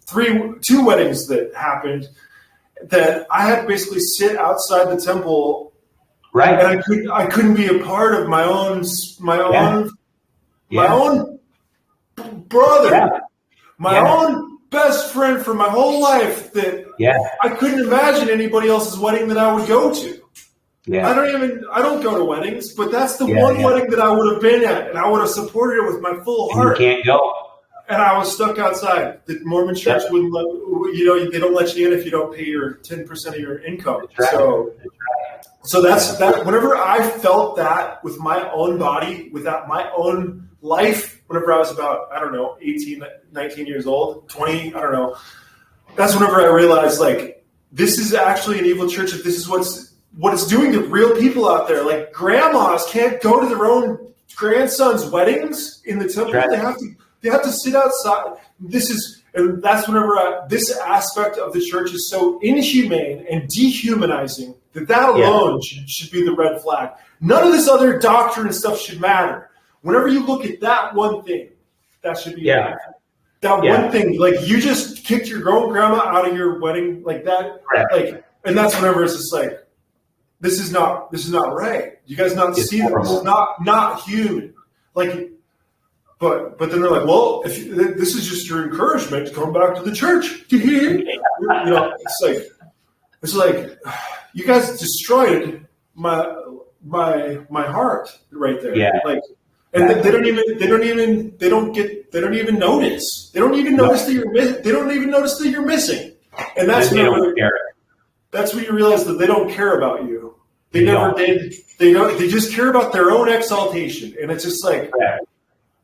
2 weddings that happened that I had to basically sit outside the temple. Right. And I couldn't be a part of my own brother, own best friend for my whole life that I couldn't imagine anybody else's wedding that I would go to. Yeah. I don't go to weddings, but that's the one wedding that I would have been at, and I would have supported it with my full heart. You can't go. And I was stuck outside. The Mormon church wouldn't let, they don't let you in if you don't pay your 10% of your income. That's right. So that's that. Whenever I felt that with my own body, without my own life, whenever I was about, 18, 19 years old, 20, I don't know. That's whenever I realized, this is actually an evil church. If this is what it's doing to real people out there. Like, grandmas can't go to their own grandsons' weddings in the temple. Right. They have to sit outside. And that's whenever this aspect of the church is so inhumane and dehumanizing that alone should be the red flag. None of this other doctrine and stuff should matter. Whenever you look at that one thing, that should be one thing. Like, you just kicked your grown grandma out of your wedding, like that. Right. And that's whenever it's just like, this is not right. You guys not see that this is not human. Like, but then they're like, well, if this is just your encouragement to come back to the church. It's like you guys destroyed my heart right there. Yeah. Like, and they don't even notice. They don't even notice that you're missing. And that's when you realize that they don't care about you. They just care about their own exaltation. And it's just like,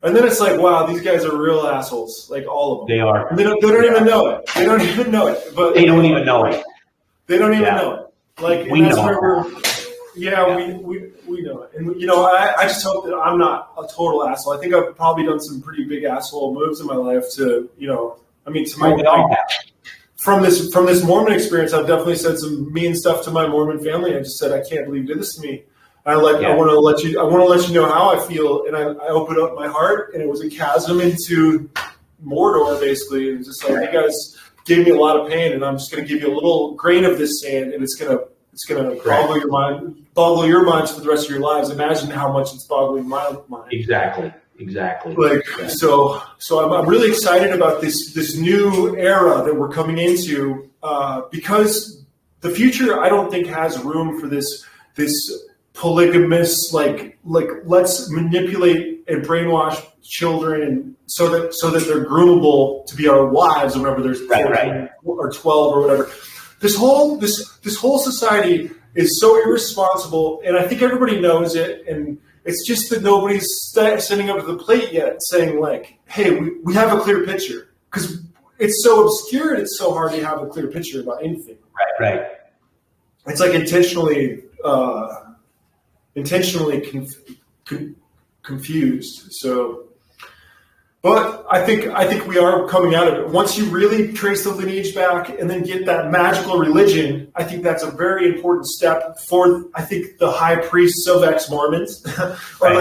and then it's like, wow, these guys are real assholes. Like, all of them. They are. And they don't even know it. They don't even know it. But they don't even know it. They don't even know it. Like, we know it. We know it. And, I just hope that I'm not a total asshole. I think I've probably done some pretty big asshole moves in my life to from this Mormon experience, I've definitely said some mean stuff to my Mormon family. I just said, I can't believe you did this to me. I want to let you know how I feel. And I opened up my heart, and it was a chasm into Mordor, basically. It was just like, you guys gave me a lot of pain, and I'm just going to give you a little grain of this sand, and it's going to boggle your minds for the rest of your lives. Imagine how much it's boggling my mind. Exactly. So I'm really excited about this new era that we're coming into, because the future, I don't think, has room for this polygamous, like let's manipulate and brainwash children, and so that they're groomable to be our wives whenever there's 14 or 12 or whatever. This whole society is so irresponsible, and I think everybody knows it, and it's just that nobody's standing up to the plate yet, saying like, "Hey, we have a clear picture," because it's so obscure and it's so hard to have a clear picture about anything. Right. It's like intentionally confused. So, but I think we are coming out of it. Once you really trace the lineage back and then get that magical religion, I think that's a very important step for, I think, the high priests of ex-Mormons, or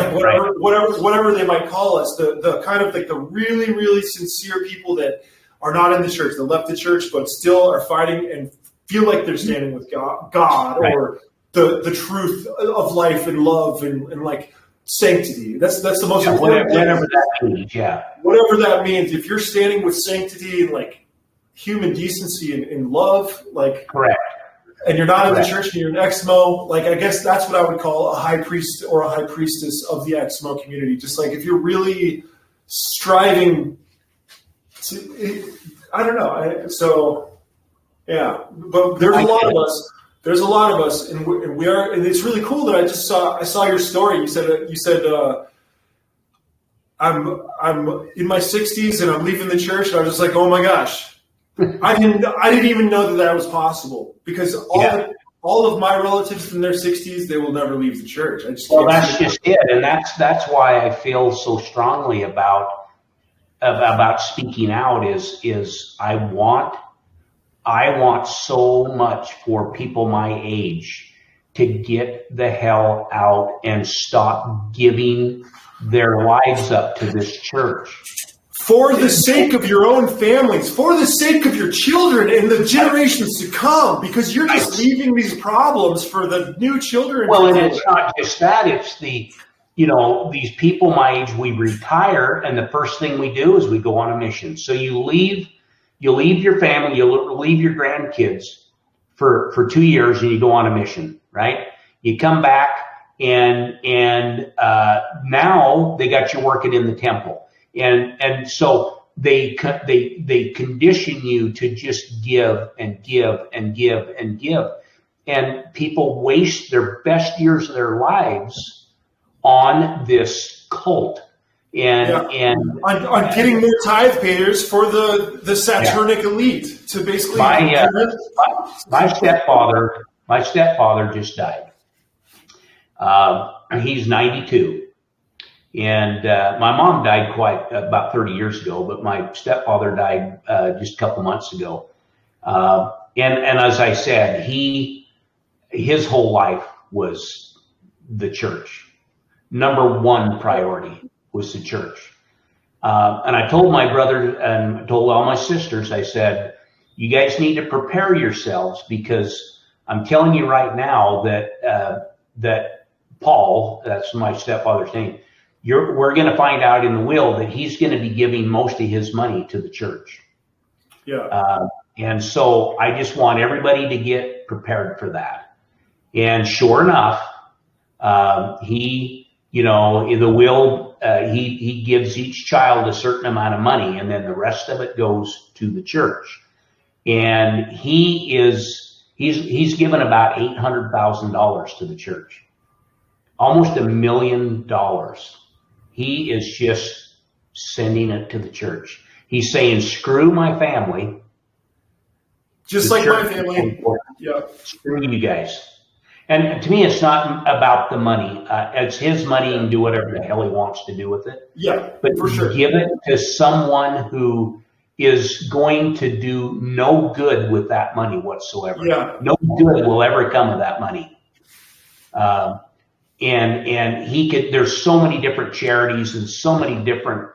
whatever they might call us, the kind of like the really, really sincere people that are not in the church, that left the church but still are fighting and feel like they're standing with God or the truth of life and love and like sanctity. That's the most important thing. Whatever that means, Whatever that means. If you're standing with sanctity and like human decency and love, like, correct. and you're not in the church, and you're an exmo, like, I guess that's what I would call a high priest or a high priestess of the exmo community. Just like if you're really striving to, I don't know. So, yeah, but there's a lot of us. There's a lot of us, and we are, and it's really cool that I saw your story. You said I'm in my 60s and I'm leaving the church, and I was just like, oh my gosh, I didn't even know that was possible, because all of my relatives in their 60s, they will never leave the church. That's just it, and that's why I feel so strongly about speaking out. Is I want so much for people my age to get the hell out and stop giving their lives up to this church. For the sake of your own families, for the sake of your children and the generations to come, because you're just leaving these problems for the new children. Well, and it's not just that, it's these people my age, we retire, and the first thing we do is we go on a mission. So you leave your family, you leave your grandkids for 2 years, and you go on a mission, right? You come back, and now they got you working in the temple, and so they condition you to just give and give and give and give, and people waste their best years of their lives on this cult. And on getting more tithe payers for the Saturnic elite to basically my stepfather just died. He's 92, and my mom died about 30 years ago, but my stepfather died just a couple months ago. And as I said, his whole life was the church. Number one priority was the church. And I told my brother and I told all my sisters, I said, you guys need to prepare yourselves, because I'm telling you right now that Paul, that's my stepfather's name, we're going to find out in the will that he's going to be giving most of his money to the church. Yeah. And so I just want everybody to get prepared for that. And sure enough, the will, he gives each child a certain amount of money, and then the rest of it goes to the church. And he's given about $800,000 to the church, almost $1 million. He is just sending it to the church. He's saying, screw my family. Just like my family. Yeah. Screw you guys. And to me, it's not about the money. It's his money, and do whatever the hell he wants to do with it. Yeah, but for sure. Give it to someone who is going to do no good with that money whatsoever. Yeah. No good will ever come of that money. And there's so many different charities and so many different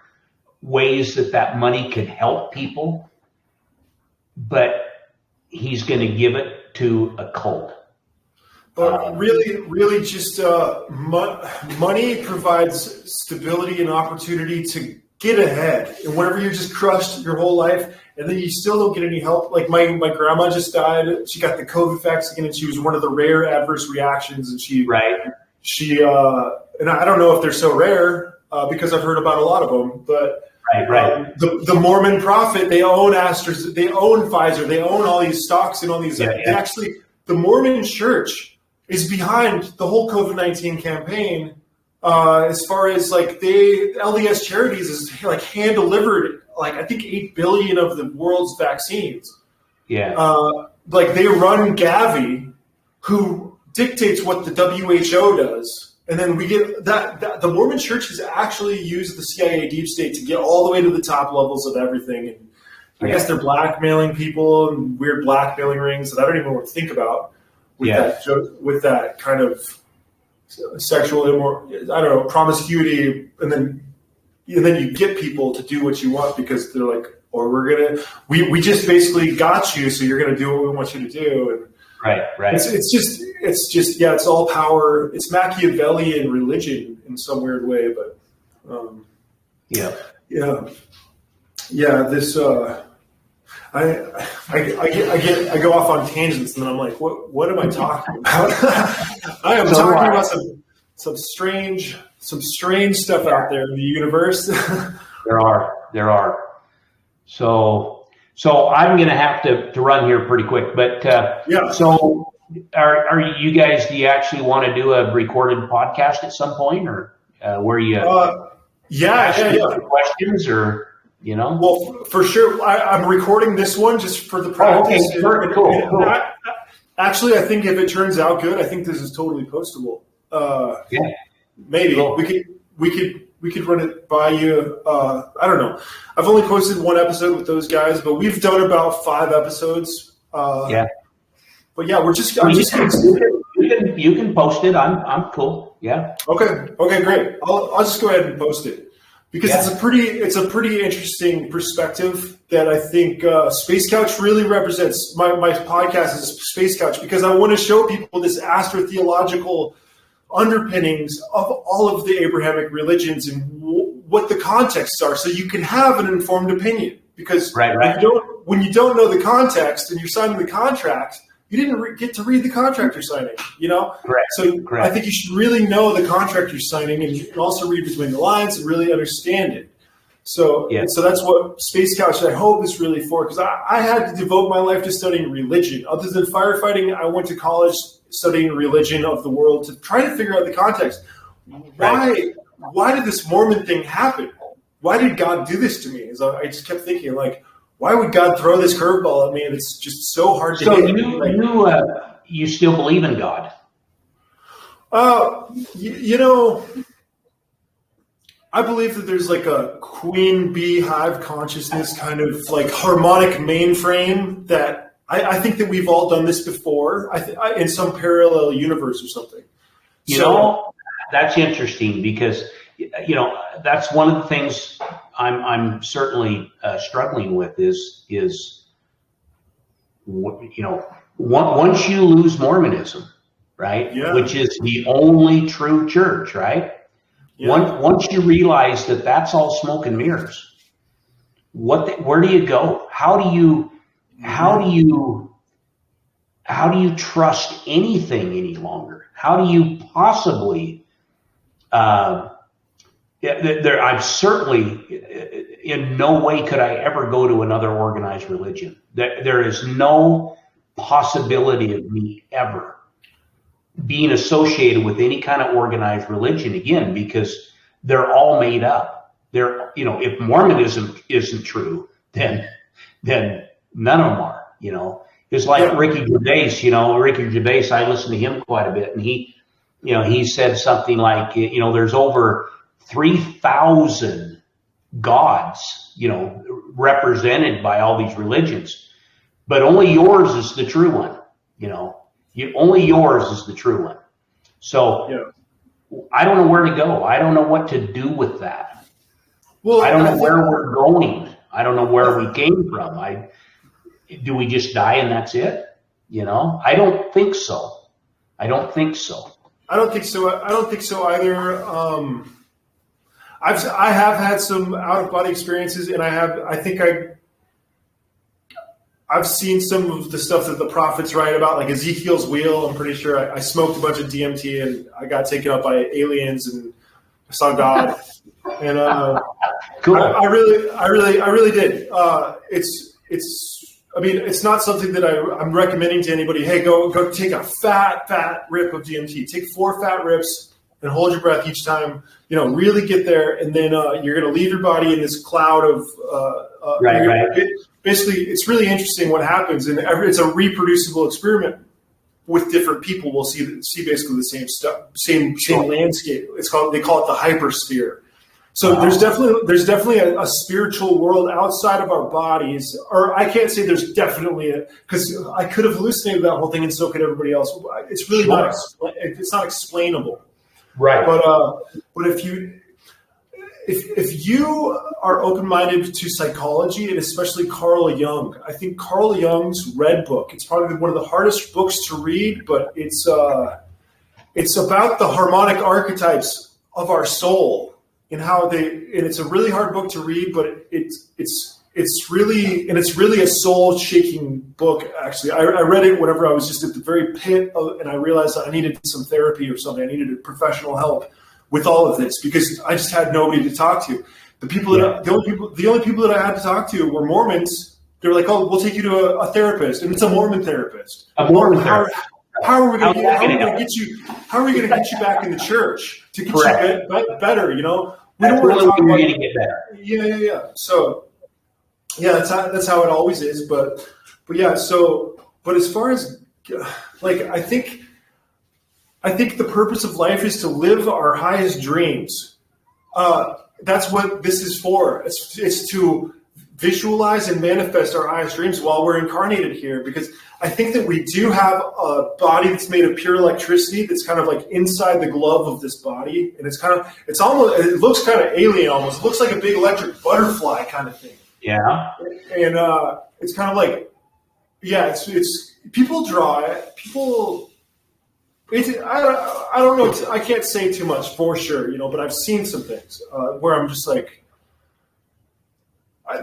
ways that money could help people, but he's going to give it to a cult. But really just money provides stability and opportunity to get ahead. And whenever you're just crushed your whole life, and then you still don't get any help. Like my grandma just died. She got the COVID vaccine, and she was one of the rare adverse reactions. And she and I don't know if they're so rare because I've heard about a lot of them. But the Mormon prophet, they own they own Pfizer, they own all these stocks and all these. Actually, the Mormon Church is behind the whole COVID-19 campaign, as far as like LDS Charities is like hand delivered, like I think 8 billion of the world's vaccines. Yeah. Like they run Gavi, who dictates what the WHO does. And then we get that the Mormon Church has actually used the CIA deep state to get all the way to the top levels of everything. And I guess they're blackmailing people and weird blackmailing rings that I don't even want to think about. With that kind of sexual promiscuity, and then you get people to do what you want because they're like, or we just basically got you, so you're gonna do what we want you to do. And It's just it's all power. It's Machiavellian religion in some weird way, but this I go off on tangents, and then I'm like, what am I talking about? I am talking about some strange stuff out there in the universe. There are. So I'm going to have to run here pretty quick, but yeah. So are you guys? Do you actually want to do a recorded podcast at some point, or where you? Yeah. Questions or. Well, for sure. I'm recording this one just for the practice. Oh, okay. Cool. Actually, I think if it turns out good, I think this is totally postable. Maybe cool. we could run it by you. I don't know. I've only posted one episode with those guys, but we've done about 5 episodes. But yeah, you can post it. I'm cool. Yeah. Okay, great. I'll just go ahead and post it. Because it's a pretty interesting perspective that I think SpaceCouch really represents. My podcast is SpaceCouch because I want to show people this astrotheological underpinnings of all of the Abrahamic religions and what the contexts are, so you can have an informed opinion. Because when you don't know the context and you're signing the contract, you didn't get to read the contract you're signing, Correct. So I think you should really know the contract you're signing, and you can also read between the lines and really understand it. So that's what SpaceCouch, I hope, is really for, because I had to devote my life to studying religion. Other than firefighting, I went to college studying religion of the world to try to figure out the context. Why did this Mormon thing happen? Why did God do this to me? I just kept thinking, like, why would God throw this curveball at me? And it's just so hard to hit. So you still believe in God? I believe that there's like a queen bee hive consciousness kind of like harmonic mainframe that I think that we've all done this before in some parallel universe or something. That's interesting because, that's one of the things I'm certainly struggling with is once you lose Mormonism, right? Yeah. Which is the only true church, right? Yeah. Once you realize that that's all smoke and mirrors, where do you go? How do you trust anything any longer? How do you possibly? I'm certainly in no way could I ever go to another organized religion. There is no possibility of me ever being associated with any kind of organized religion again, because they're all made up. If Mormonism isn't true, then none of them are. It's like Ricky Gervais. Ricky Gervais, I listen to him quite a bit, and he said something like, there's over 3,000 gods, represented by all these religions, but only yours is the true one. Only yours is the true one. So I don't know where to go. I don't know what to do with that. Well, I don't know where we're going. I don't know where we came from. Do we just die and that's it? I don't think so. I don't think so either. I have had some out of body experiences, and I've seen some of the stuff that the prophets write about, like Ezekiel's wheel. I'm pretty sure I smoked a bunch of DMT and I got taken up by aliens and I saw God. And cool. I really did. It's not something that I'm recommending to anybody. Hey, go take a fat rip of DMT. Take 4 fat rips and hold your breath each time. Really get there, and then you're going to leave your body in this cloud of. Basically, it's really interesting what happens, and it's a reproducible experiment with different people. We'll see basically the same stuff, same landscape. They call it the hypersphere. So there's definitely a spiritual world outside of our bodies, or I can't say there's definitely because I could have hallucinated that whole thing, and so could everybody else. It's really not explainable. Right. But if you are open-minded to psychology, and especially Carl Jung, I think Carl Jung's Red Book, it's probably one of the hardest books to read, but it's about the harmonic archetypes of our soul and how and it's a really hard book to read, but it's it's really a soul-shaking book, actually. I read it whenever I was just at the very pit and I realized that I needed some therapy or something. I needed professional help with all of this because I just had nobody to talk to. The only people that I had to talk to were Mormons. They were like, "Oh, we'll take you to a therapist," and it's a Mormon therapist. A Mormon therapist. How are we going to get you back in the church to get you better? You know, we don't want to talk about to get better. Yeah. So, yeah, that's how it always is. But yeah. So, but as far as like, I think the purpose of life is to live our highest dreams. That's what this is for. It's to visualize and manifest our highest dreams while we're incarnated here, because I think that we do have a body that's made of pure electricity that's kind of like inside the glove of this body, and it looks kind of alien almost. It looks like a big electric butterfly kind of thing. Yeah. And it's kind of like, yeah, it's people draw it. I don't know. I can't say too much for sure, but I've seen some things where I'm just like,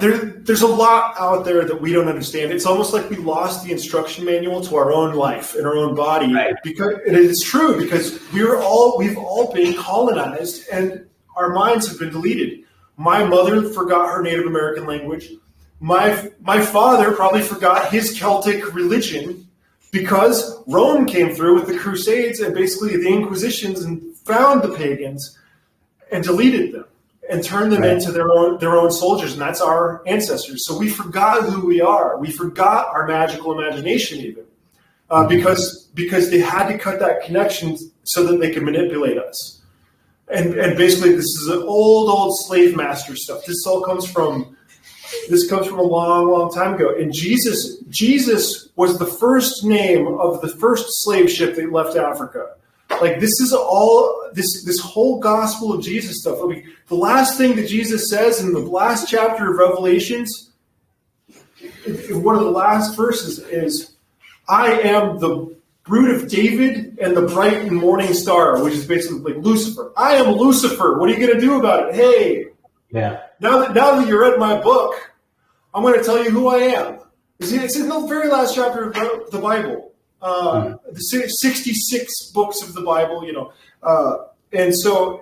there's a lot out there that we don't understand. It's almost like we lost the instruction manual to our own life and our own body. Right. And it is true because we've all been colonized and our minds have been deleted. My mother forgot her Native American language. My father probably forgot his Celtic religion because Rome came through with the Crusades and basically the Inquisitions and found the pagans and deleted them and turned them into their own soldiers, and that's our ancestors. So we forgot who we are. We forgot our magical imagination even because they had to cut that connection so that they could manipulate us. And basically this is an old slave master stuff. This comes from a long, long time ago. And Jesus was the first name of the first slave ship that left Africa. Like this is all this whole gospel of Jesus stuff. I mean, the last thing that Jesus says in the last chapter of Revelations, one of the last verses is, "I am the root of David and the bright and morning star," which is basically like Lucifer. I am Lucifer. What are you going to do about it? Hey, yeah. Now that you read my book, I'm going to tell you who I am. It's in the very last chapter of the Bible. The 66 books of the Bible, and so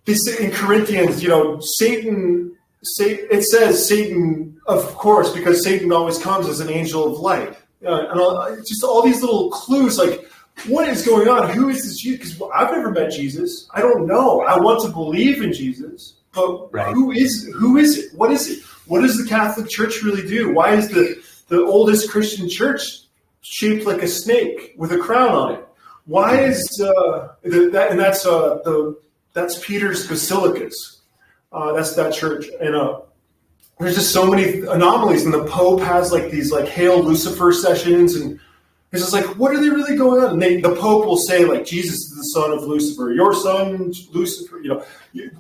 this in Corinthians, Satan. It says Satan, of course, because Satan always comes as an angel of light, and just all these little clues, like what is going on? Who is this Jesus? Because I've never met Jesus. I don't know. I want to believe in Jesus, but who is it? What is it? What does the Catholic Church really do? Why is the oldest Christian church shaped like a snake with a crown on it? Why is that's Peter's Basilicas? That's that church, and there's just so many anomalies. And the Pope has like these like Hail Lucifer sessions, and it's just like, what are they really going on? And the Pope will say like, Jesus is the son of Lucifer. Your son Lucifer,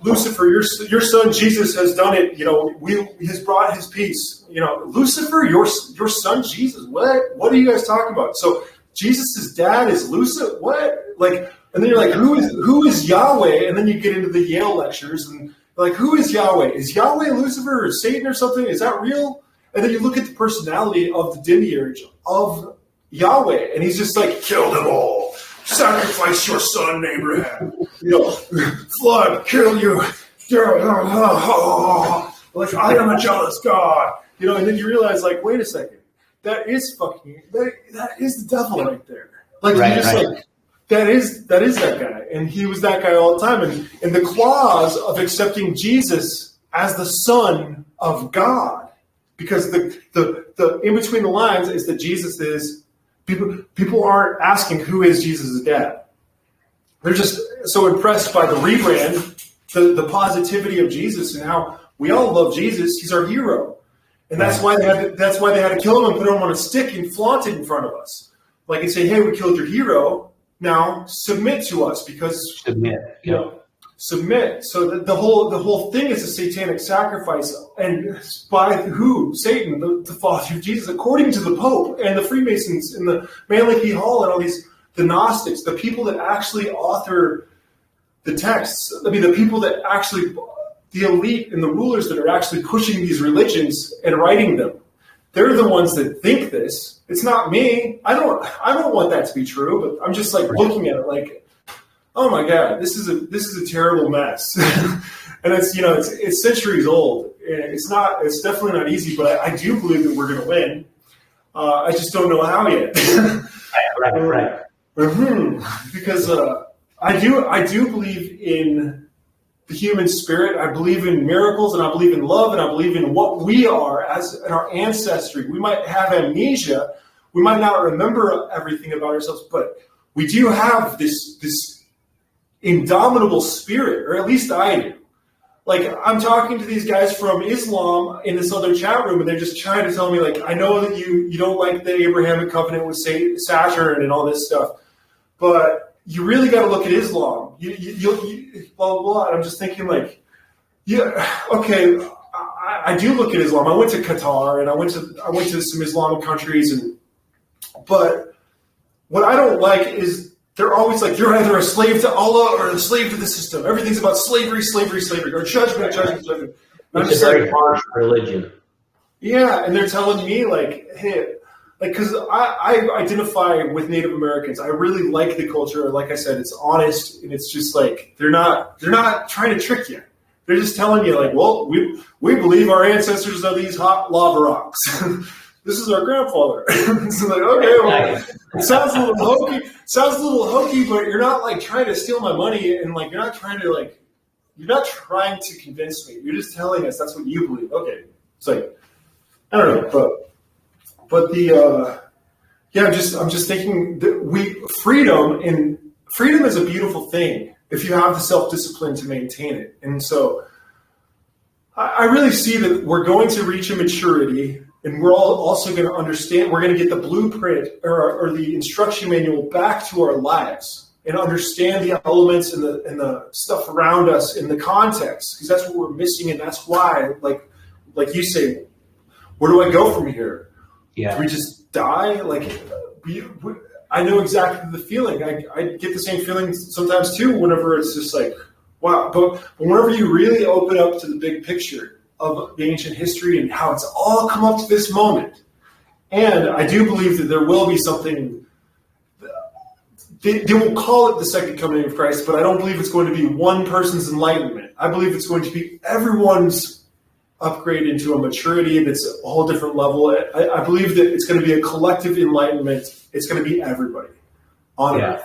Lucifer, your son Jesus has done it. He has brought his peace. Lucifer, your son Jesus. What are you guys talking about? So Jesus' dad is Lucifer. What? Like, and then you're like, who is Yahweh? And then you get into the Yale lectures and like, who is Yahweh? Is Yahweh Lucifer or Satan or something? Is that real? And then you look at the personality of the demiurge of Yahweh, and he's just like, kill them all, sacrifice your son Abraham, flood, kill you, like I am a jealous God, and then you realize like, wait a second, that is the devil right there. Like like that is that guy, and he was that guy all the time, and the clause of accepting Jesus as the Son of God, because the in between the lines is that Jesus is. People aren't asking who is Jesus' dad. They're just so impressed by the rebrand, the positivity of Jesus, and how we all love Jesus. He's our hero, and that's why they had to kill him and put him on a stick and flaunt it in front of us, like and say, "Hey, we killed your hero. Now submit to us," because submit. So the whole thing is a satanic sacrifice, and by who? Satan, the father of Jesus, according to the Pope and the Freemasons and the Manly P. Hall and all these, the Gnostics, the people that actually author the texts. I mean, the people that actually the elite and the rulers that are actually pushing these religions and writing them. They're the ones that think this. It's not me. I don't want that to be true, but I'm just like looking at it like, oh my God, this is a terrible mess. And it's centuries old. It's definitely not easy, but I do believe that we're going to win. I just don't know how yet. Right. Because I do believe in the human spirit. I believe in miracles, and I believe in love, and I believe in what we are as in our ancestry. We might have amnesia. We might not remember everything about ourselves, but we do have this indomitable spirit, or at least I do. Like, I'm talking to these guys from Islam in this other chat room, and they're just trying to tell me, like, I know that you don't like the Abrahamic covenant with Saturn and all this stuff, but you really got to look at Islam. You blah, blah, blah. And I'm just thinking, like, yeah, okay, I do look at Islam. I went to Qatar, and I went to some Islamic countries, but what I don't like is they're always like, you're either a slave to Allah or a slave to the system. Everything's about slavery, or judgment. It's a very harsh religion. Yeah, and they're telling me, like, hey, like, because I identify with Native Americans. I really like the culture. Like I said, it's honest, and it's just like they're not trying to trick you. They're just telling you, like, well, we believe our ancestors are these hot lava rocks. This is our grandfather. It's like, okay, well, it sounds a little hokey, but you're not like trying to steal my money, and like you're not trying to convince me. You're just telling us that's what you believe. Okay, it's like, I don't know, but I'm just thinking that freedom is a beautiful thing if you have the self-discipline to maintain it. And so I really see that we're going to reach a maturity. And we're also going to understand, we're going to get the blueprint or the instruction manual back to our lives and understand the elements and the stuff around us in the context, because that's what we're missing. And that's why, like you say, where do I go from here? Yeah. Do we just die? Like, I know exactly the feeling. I get the same feeling sometimes too, whenever it's just like, wow. But whenever you really open up to the big picture of the ancient history and how it's all come up to this moment. And I do believe that there will be something, they will call it the second coming of Christ, but I don't believe it's going to be one person's enlightenment. I believe it's going to be everyone's upgrade into a maturity that's a whole different level. I believe that it's going to be a collective enlightenment. It's going to be everybody on earth.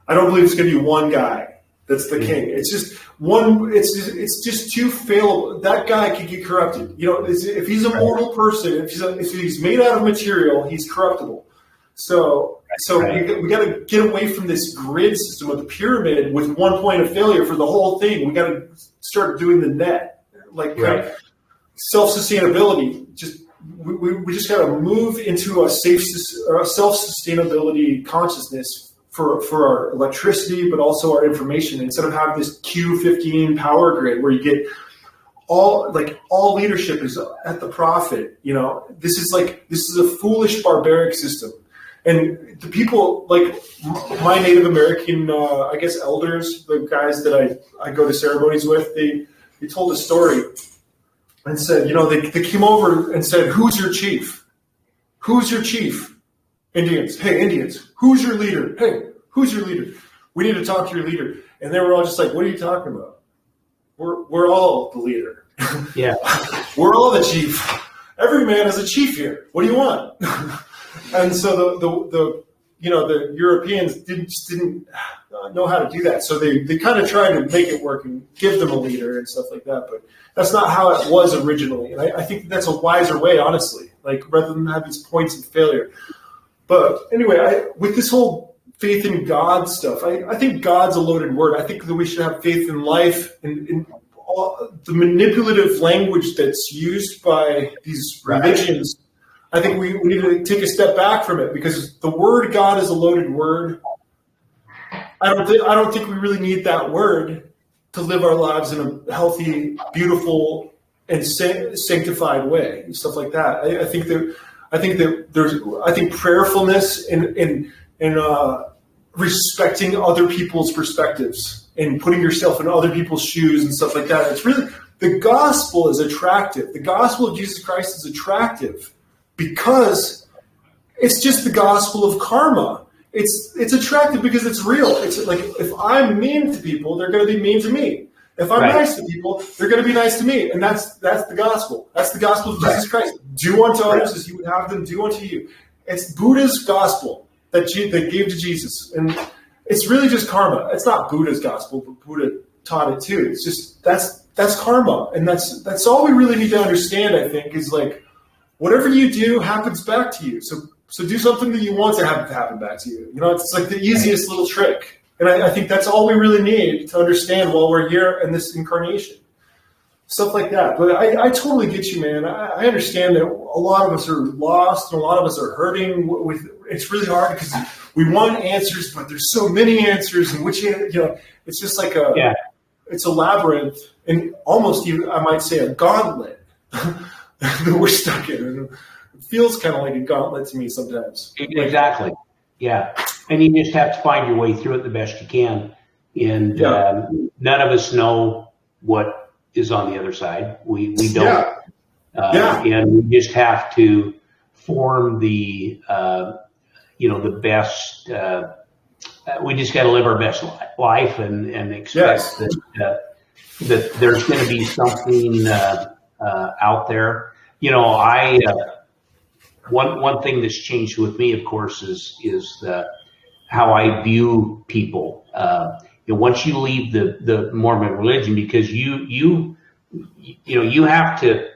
I don't believe it's going to be one guy that's the king. It's just one. It's just too failable. That guy could get corrupted. You know, if he's a mortal person, if he's made out of material, he's corruptible. So we got to get away from this grid system of the pyramid with one point of failure for the whole thing. We got to start doing the net, like self-sustainability. We just got to move into a self-sustainability consciousness for our electricity, but also our information. Instead of having this Q15 power grid where you get all leadership is at the prophet. You know, this is a foolish, barbaric system. And the people like my Native American, elders, the guys that I go to ceremonies with, they told a story and said, they came over and said, "Who's your chief? Who's your chief?" Indians. "Hey, Indians, who's your leader? Hey, who's your leader? We need to talk to your leader." And they were all just like, "What are you talking about? We're all the leader. Yeah, we're all the chief. Every man is a chief here. What do you want?" And so the Europeans didn't know how to do that. So they kind of tried to make it work and give them a leader and stuff like that. But that's not how it was originally. And I think that's a wiser way, honestly, like rather than have these points of failure. But anyway, with this whole faith in God stuff, I think God's a loaded word. I think that we should have faith in life and in all the manipulative language that's used by these religions. I think we need to take a step back from it, because the word God is a loaded word. I don't think we really need that word to live our lives in a healthy, beautiful, and sanctified way and stuff like that. I think prayerfulness and respecting other people's perspectives and putting yourself in other people's shoes and stuff like that. It's really, the gospel is attractive. The gospel of Jesus Christ is attractive because it's just the gospel of karma. It's attractive because it's real. It's like, if I'm mean to people, they're going to be mean to me. If I'm nice to people, they're going to be nice to me. And that's the gospel. That's the gospel of Jesus Christ. Do unto others as you would have them do unto you. It's Buddha's gospel that gave to Jesus. And it's really just karma. It's not Buddha's gospel, but Buddha taught it too. It's just, that's karma. And that's all we really need to understand, I think, is like, whatever you do happens back to you. So do something that you want to have happen back to you. You know, it's like the easiest little trick. And I think that's all we really need to understand while we're here in this incarnation. Stuff like that. But I totally get you, man. I understand that a lot of us are lost and a lot of us are hurting. It's really hard because we want answers, but there's so many answers. And it's just like it's a labyrinth and almost, I might say, a gauntlet that we're stuck in. It feels kind of like a gauntlet to me sometimes. Exactly. Yeah. And you just have to find your way through it the best you can. And none of us know what is on the other side. We don't. And we just have to form the best. We just got to live our best life and expect that there's going to be something out there. You know, one thing that's changed with me, of course, is how I view people. Once you leave the Mormon religion, because you have to.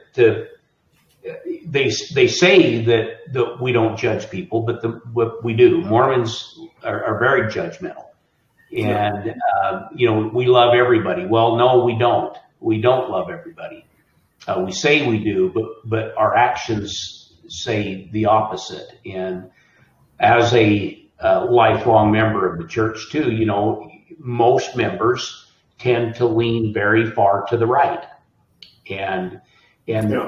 They say that we don't judge people, but what we do. Mormons are very judgmental, and we love everybody. Well, no, we don't. We don't love everybody. We say we do, but our actions say the opposite. And as a lifelong member of the church too, most members tend to lean very far to the right, and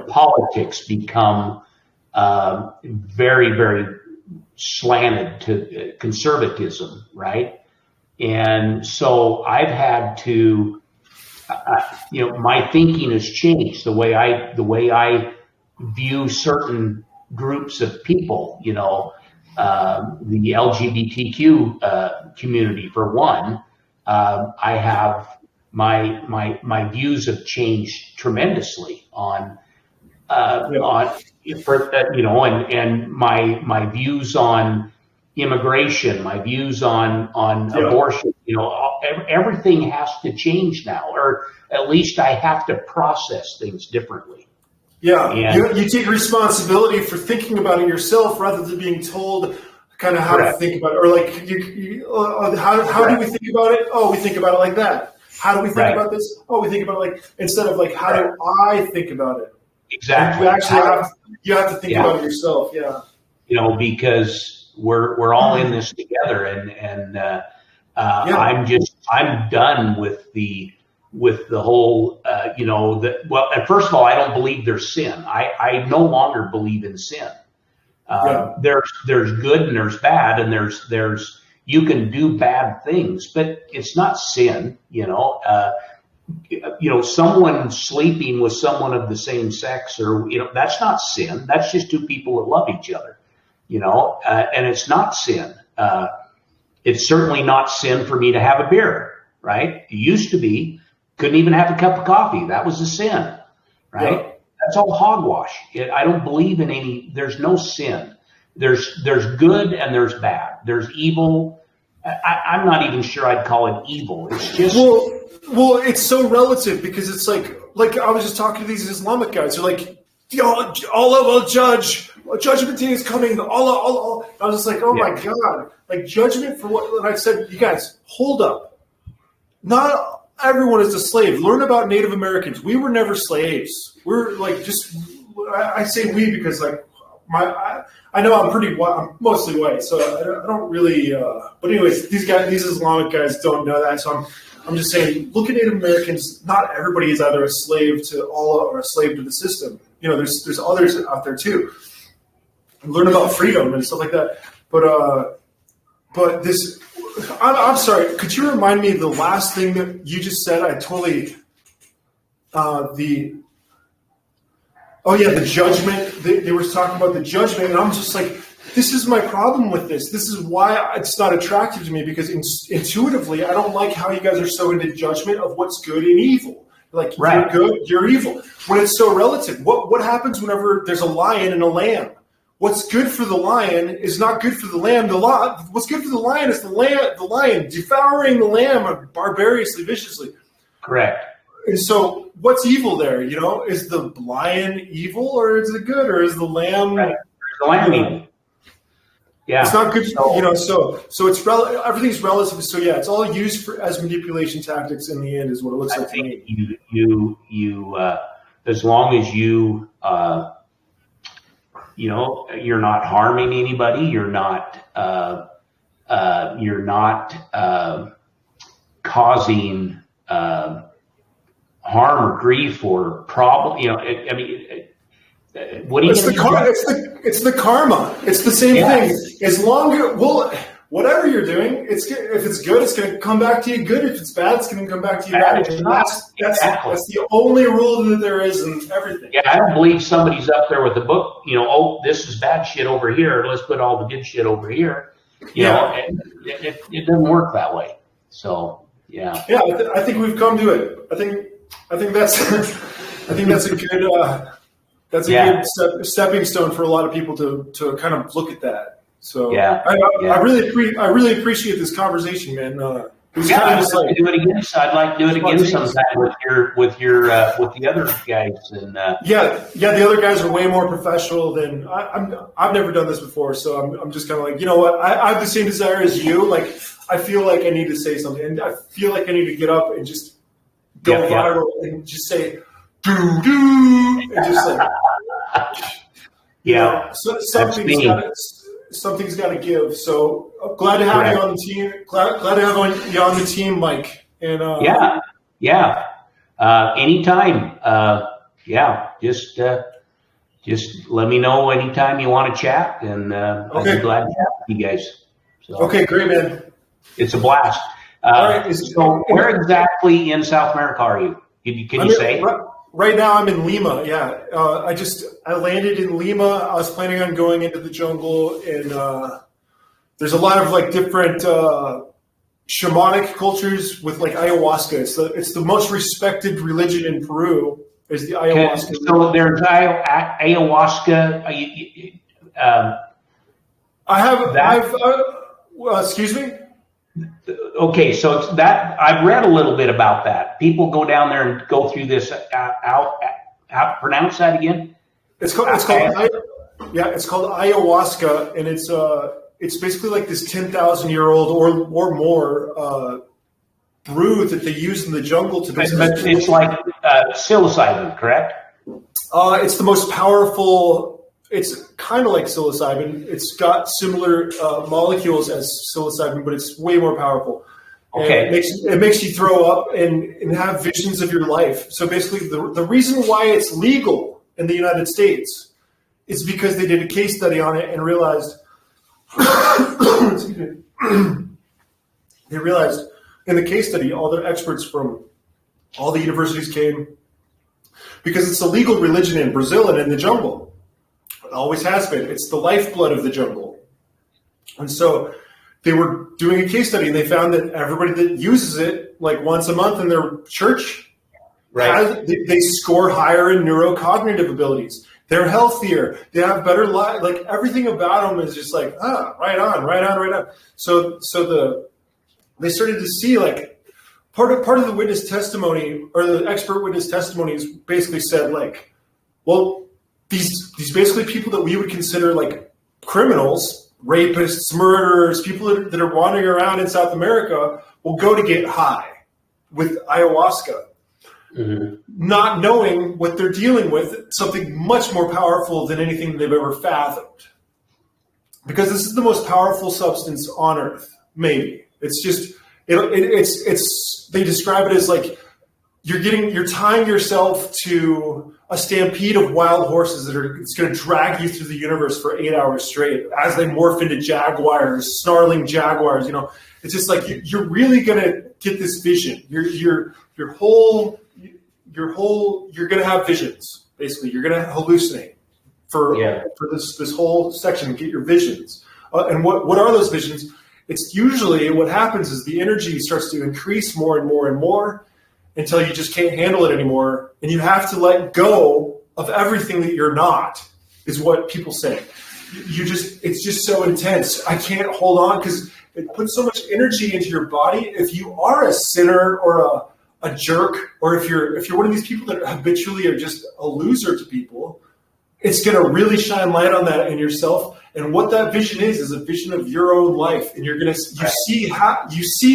politics become very, very slanted to conservatism, right? And so I've had to, my thinking has changed. The way I view certain groups of people, the LGBTQ community, for one. I have my views have changed tremendously on my views on immigration, my views on abortion. Everything has to change now, or at least I have to process things differently. Yeah, and you take responsibility for thinking about it yourself rather than being told kind of how to think about it. Or like, how do we think about it? Oh, we think about it like that. How do we think about this? Oh, we think about it like, instead of like, how do I think about it? Exactly. You actually have to think about it yourself. Yeah. Because we're all in this together, and I'm done with the whole, and first of all, I don't believe there's sin. I no longer believe in sin. There's good and there's bad, and there's you can do bad things, but it's not sin. Someone sleeping with someone of the same sex, or that's not sin. That's just two people that love each other. And it's not sin. It's certainly not sin for me to have a beer, right? It used to be. Couldn't even have a cup of coffee. That was a sin, right? Yeah. That's all hogwash. I don't believe in there's no sin. There's good and there's bad. There's evil. I'm not even sure I'd call it evil. It's just... Well, it's so relative, because it's like I was just talking to these Islamic guys. They're like, Allah will judge. Judgment day is coming. Allah. I was just like, oh my God. Like, judgment for what? And I said, you guys, hold up. Not everyone is a slave. Learn about Native Americans. We were never slaves. We're like, I say we because like I know I'm mostly white, so I don't really. But anyways, these Islamic guys don't know that. So I'm just saying, look at Native Americans. Not everybody is either a slave to Allah or a slave to the system. There's others out there too. Learn about freedom and stuff like that. But this, I'm sorry. Could you remind me the last thing that you just said? I totally the judgment. They were talking about the judgment, and I'm just like, this is my problem with this. This is why it's not attractive to me, because intuitively, I don't like how you guys are so into judgment of what's good and evil. Like, right. You're good, you're evil. When it's so relative, what happens whenever there's a lion and a lamb? What's good for the lion is not good for the lamb. What's good for the lion is the lion devouring the lamb barbarously, viciously. Correct. And so what's evil there? You know, is the lion evil, or is it good, or is the lamb? Right. The lamb evil. Yeah. It's not good, so it's everything's relative. So yeah, it's all used as manipulation tactics in the end, is what it looks like to me. You as long as you you're not harming anybody, you're not causing harm or grief or problem. What are you? It's the karma. It's the same thing. As long as whatever you're doing, if it's good, it's going to come back to you good. If it's bad, it's going to come back to you bad. That's the only rule that there is in everything. Yeah, I don't believe somebody's up there with a book. This is bad shit over here. Let's put all the good shit over here. It doesn't work that way. So yeah. Yeah, I think we've come to it. I think that's a good. That's a good stepping stone for a lot of people to kind of look at that. So I really appreciate this conversation, man. I'd like to do it again. So I'd like to do it again sometime with the other guys. And the other guys are way more professional than I've never done this before, so I'm just kind of like, you know what? I have the same desire as you. Like, I feel like I need to say something, and I feel like I need to get up and just go viral and just say doo doo, and just like so something's got to give. So glad to have you on the team. Glad to have you on the team, Mike. And anytime. Just let me know anytime you want to chat, and I'd be glad to chat with you guys. So, okay, great, man. It's a blast. All right. So where exactly in South America are you? Can you say? Right now I'm in Lima. Yeah. I landed in Lima. I was planning on going into the jungle, and there's a lot of like different shamanic cultures with like ayahuasca. It's the most respected religion in Peru, is the ayahuasca. So there's ayahuasca. Excuse me? Okay, so it's that I've read a little bit about that. People go down there and go through this. How pronounce that again? It's called ayahuasca, and it's basically like this 10,000-year-old or more brew that they use in the jungle to. But it's like psilocybin, correct? It's the most powerful. It's kind of like psilocybin. It's got similar molecules as psilocybin, but it's way more powerful. Okay. And it makes you throw up and have visions of your life. So basically, the reason why it's legal in the United States is because they did a case study on it and realized they realized in the case study, all the experts from all the universities came, because it's a legal religion in Brazil and in the jungle. It always has been. It's the lifeblood of the jungle. And so they were doing a case study, and they found that everybody that uses it like once a month in their church, they score higher in neurocognitive abilities. They're healthier. They have better life. Like, everything about them is just like, right on. So they started to see, like, part of the witness testimony, or the expert witness testimonies, basically said, like, well, these basically people that we would consider like criminals, rapists, murderers, people that are wandering around in South America will go to get high with ayahuasca, not knowing what they're dealing with, something much more powerful than anything they've ever fathomed. Because this is the most powerful substance on Earth, maybe. It's just, they describe it as like you're tying yourself to a stampede of wild horses it's going to drag you through the universe for 8 hours straight as they morph into jaguars, snarling jaguars. It's just like you're really going to get this vision. You're going to have visions. Basically, you're going to hallucinate for this whole section. Get your visions. And what are those visions? It's usually what happens is the energy starts to increase more and more and more until you just can't handle it anymore. And you have to let go of everything that you're not, is what people say. It's just so intense. I can't hold on because it puts so much energy into your body. If you are a sinner or a jerk, or if you're one of these people that habitually are just a loser to people, it's going to really shine light on that in yourself. And what that vision is a vision of your own life. And you see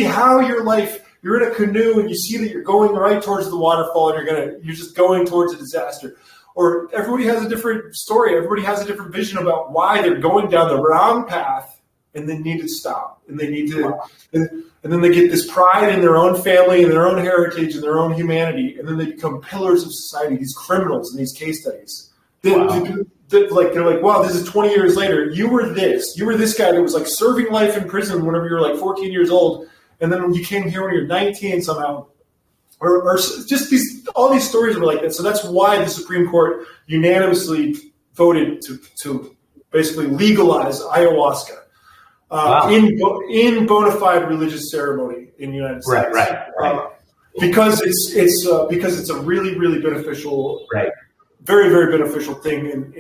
how your life, you're in a canoe and you see that you're going right towards the waterfall and you're just going towards a disaster. Or everybody has a different story. Everybody has a different vision about why they're going down the wrong path and they need to stop. And they need to, and then they get this pride in their own family and their own heritage and their own humanity. And then they become pillars of society, these criminals in these case studies. They're like, wow, this is 20 years later. You were this guy that was like serving life in prison whenever you were like 14 years old. And then when you came here when you're 19 somehow, or just all these stories were like that. So that's why the Supreme Court unanimously voted to basically legalize ayahuasca in bona fide religious ceremony in the United States. Right. Because it's a really, really beneficial, very, very beneficial thing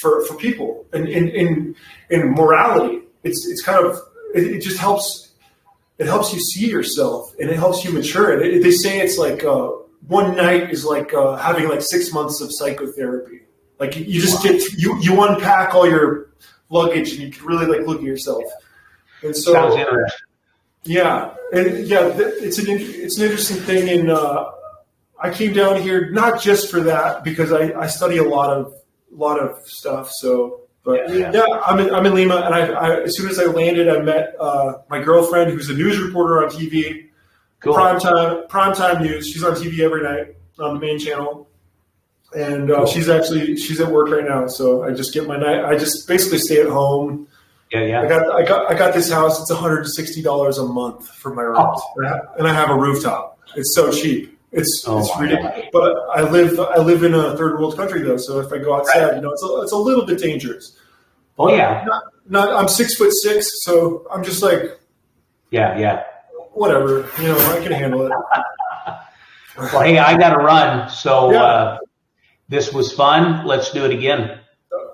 for people and in morality. It's kind of it just helps. It helps you see yourself and it helps you mature. They say it's like one night is like having like 6 months of psychotherapy. Like you just you unpack all your luggage and you can really like look at yourself. And so, sounds interesting. Yeah, it's an interesting thing. And I came down here not just for that because I study a lot of stuff. So. But I'm in Lima, and I as soon as I landed, I met my girlfriend, who's a news reporter on TV, cool. primetime news. She's on TV every night on the main channel, and cool. She's at work right now. So I just get I just basically stay at home. Yeah. I got this house. It's $160 a month for my rent, and I have a rooftop. It's so cheap. It's ridiculous. But I live in a third world country though, so if I go outside, it's a little bit dangerous. Oh yeah. I'm 6'6", so I'm just like whatever, I can handle it. Well, hey, I got to run, so this was fun. Let's do it again.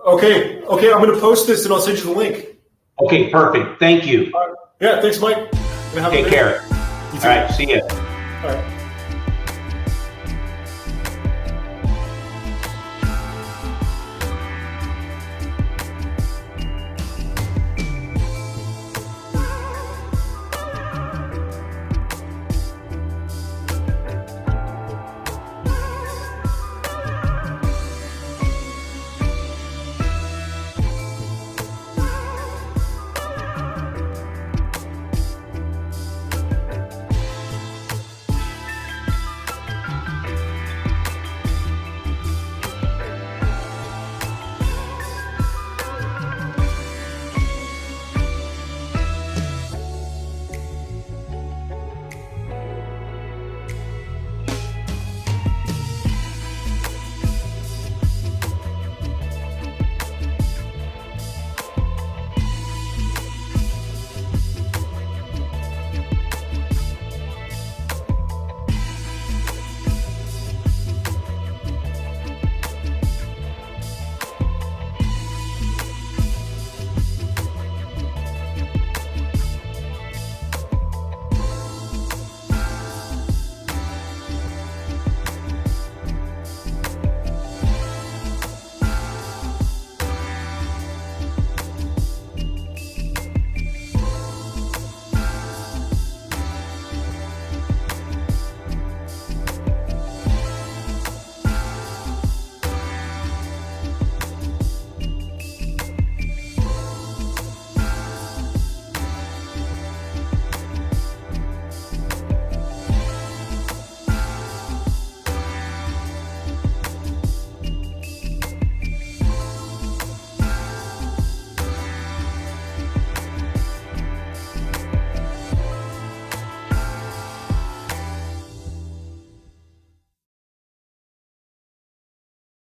Okay. I'm going to post this and I'll send you the link. Okay, perfect. Thank you. Yeah, thanks, Mike. Take care. All right, see you. All right.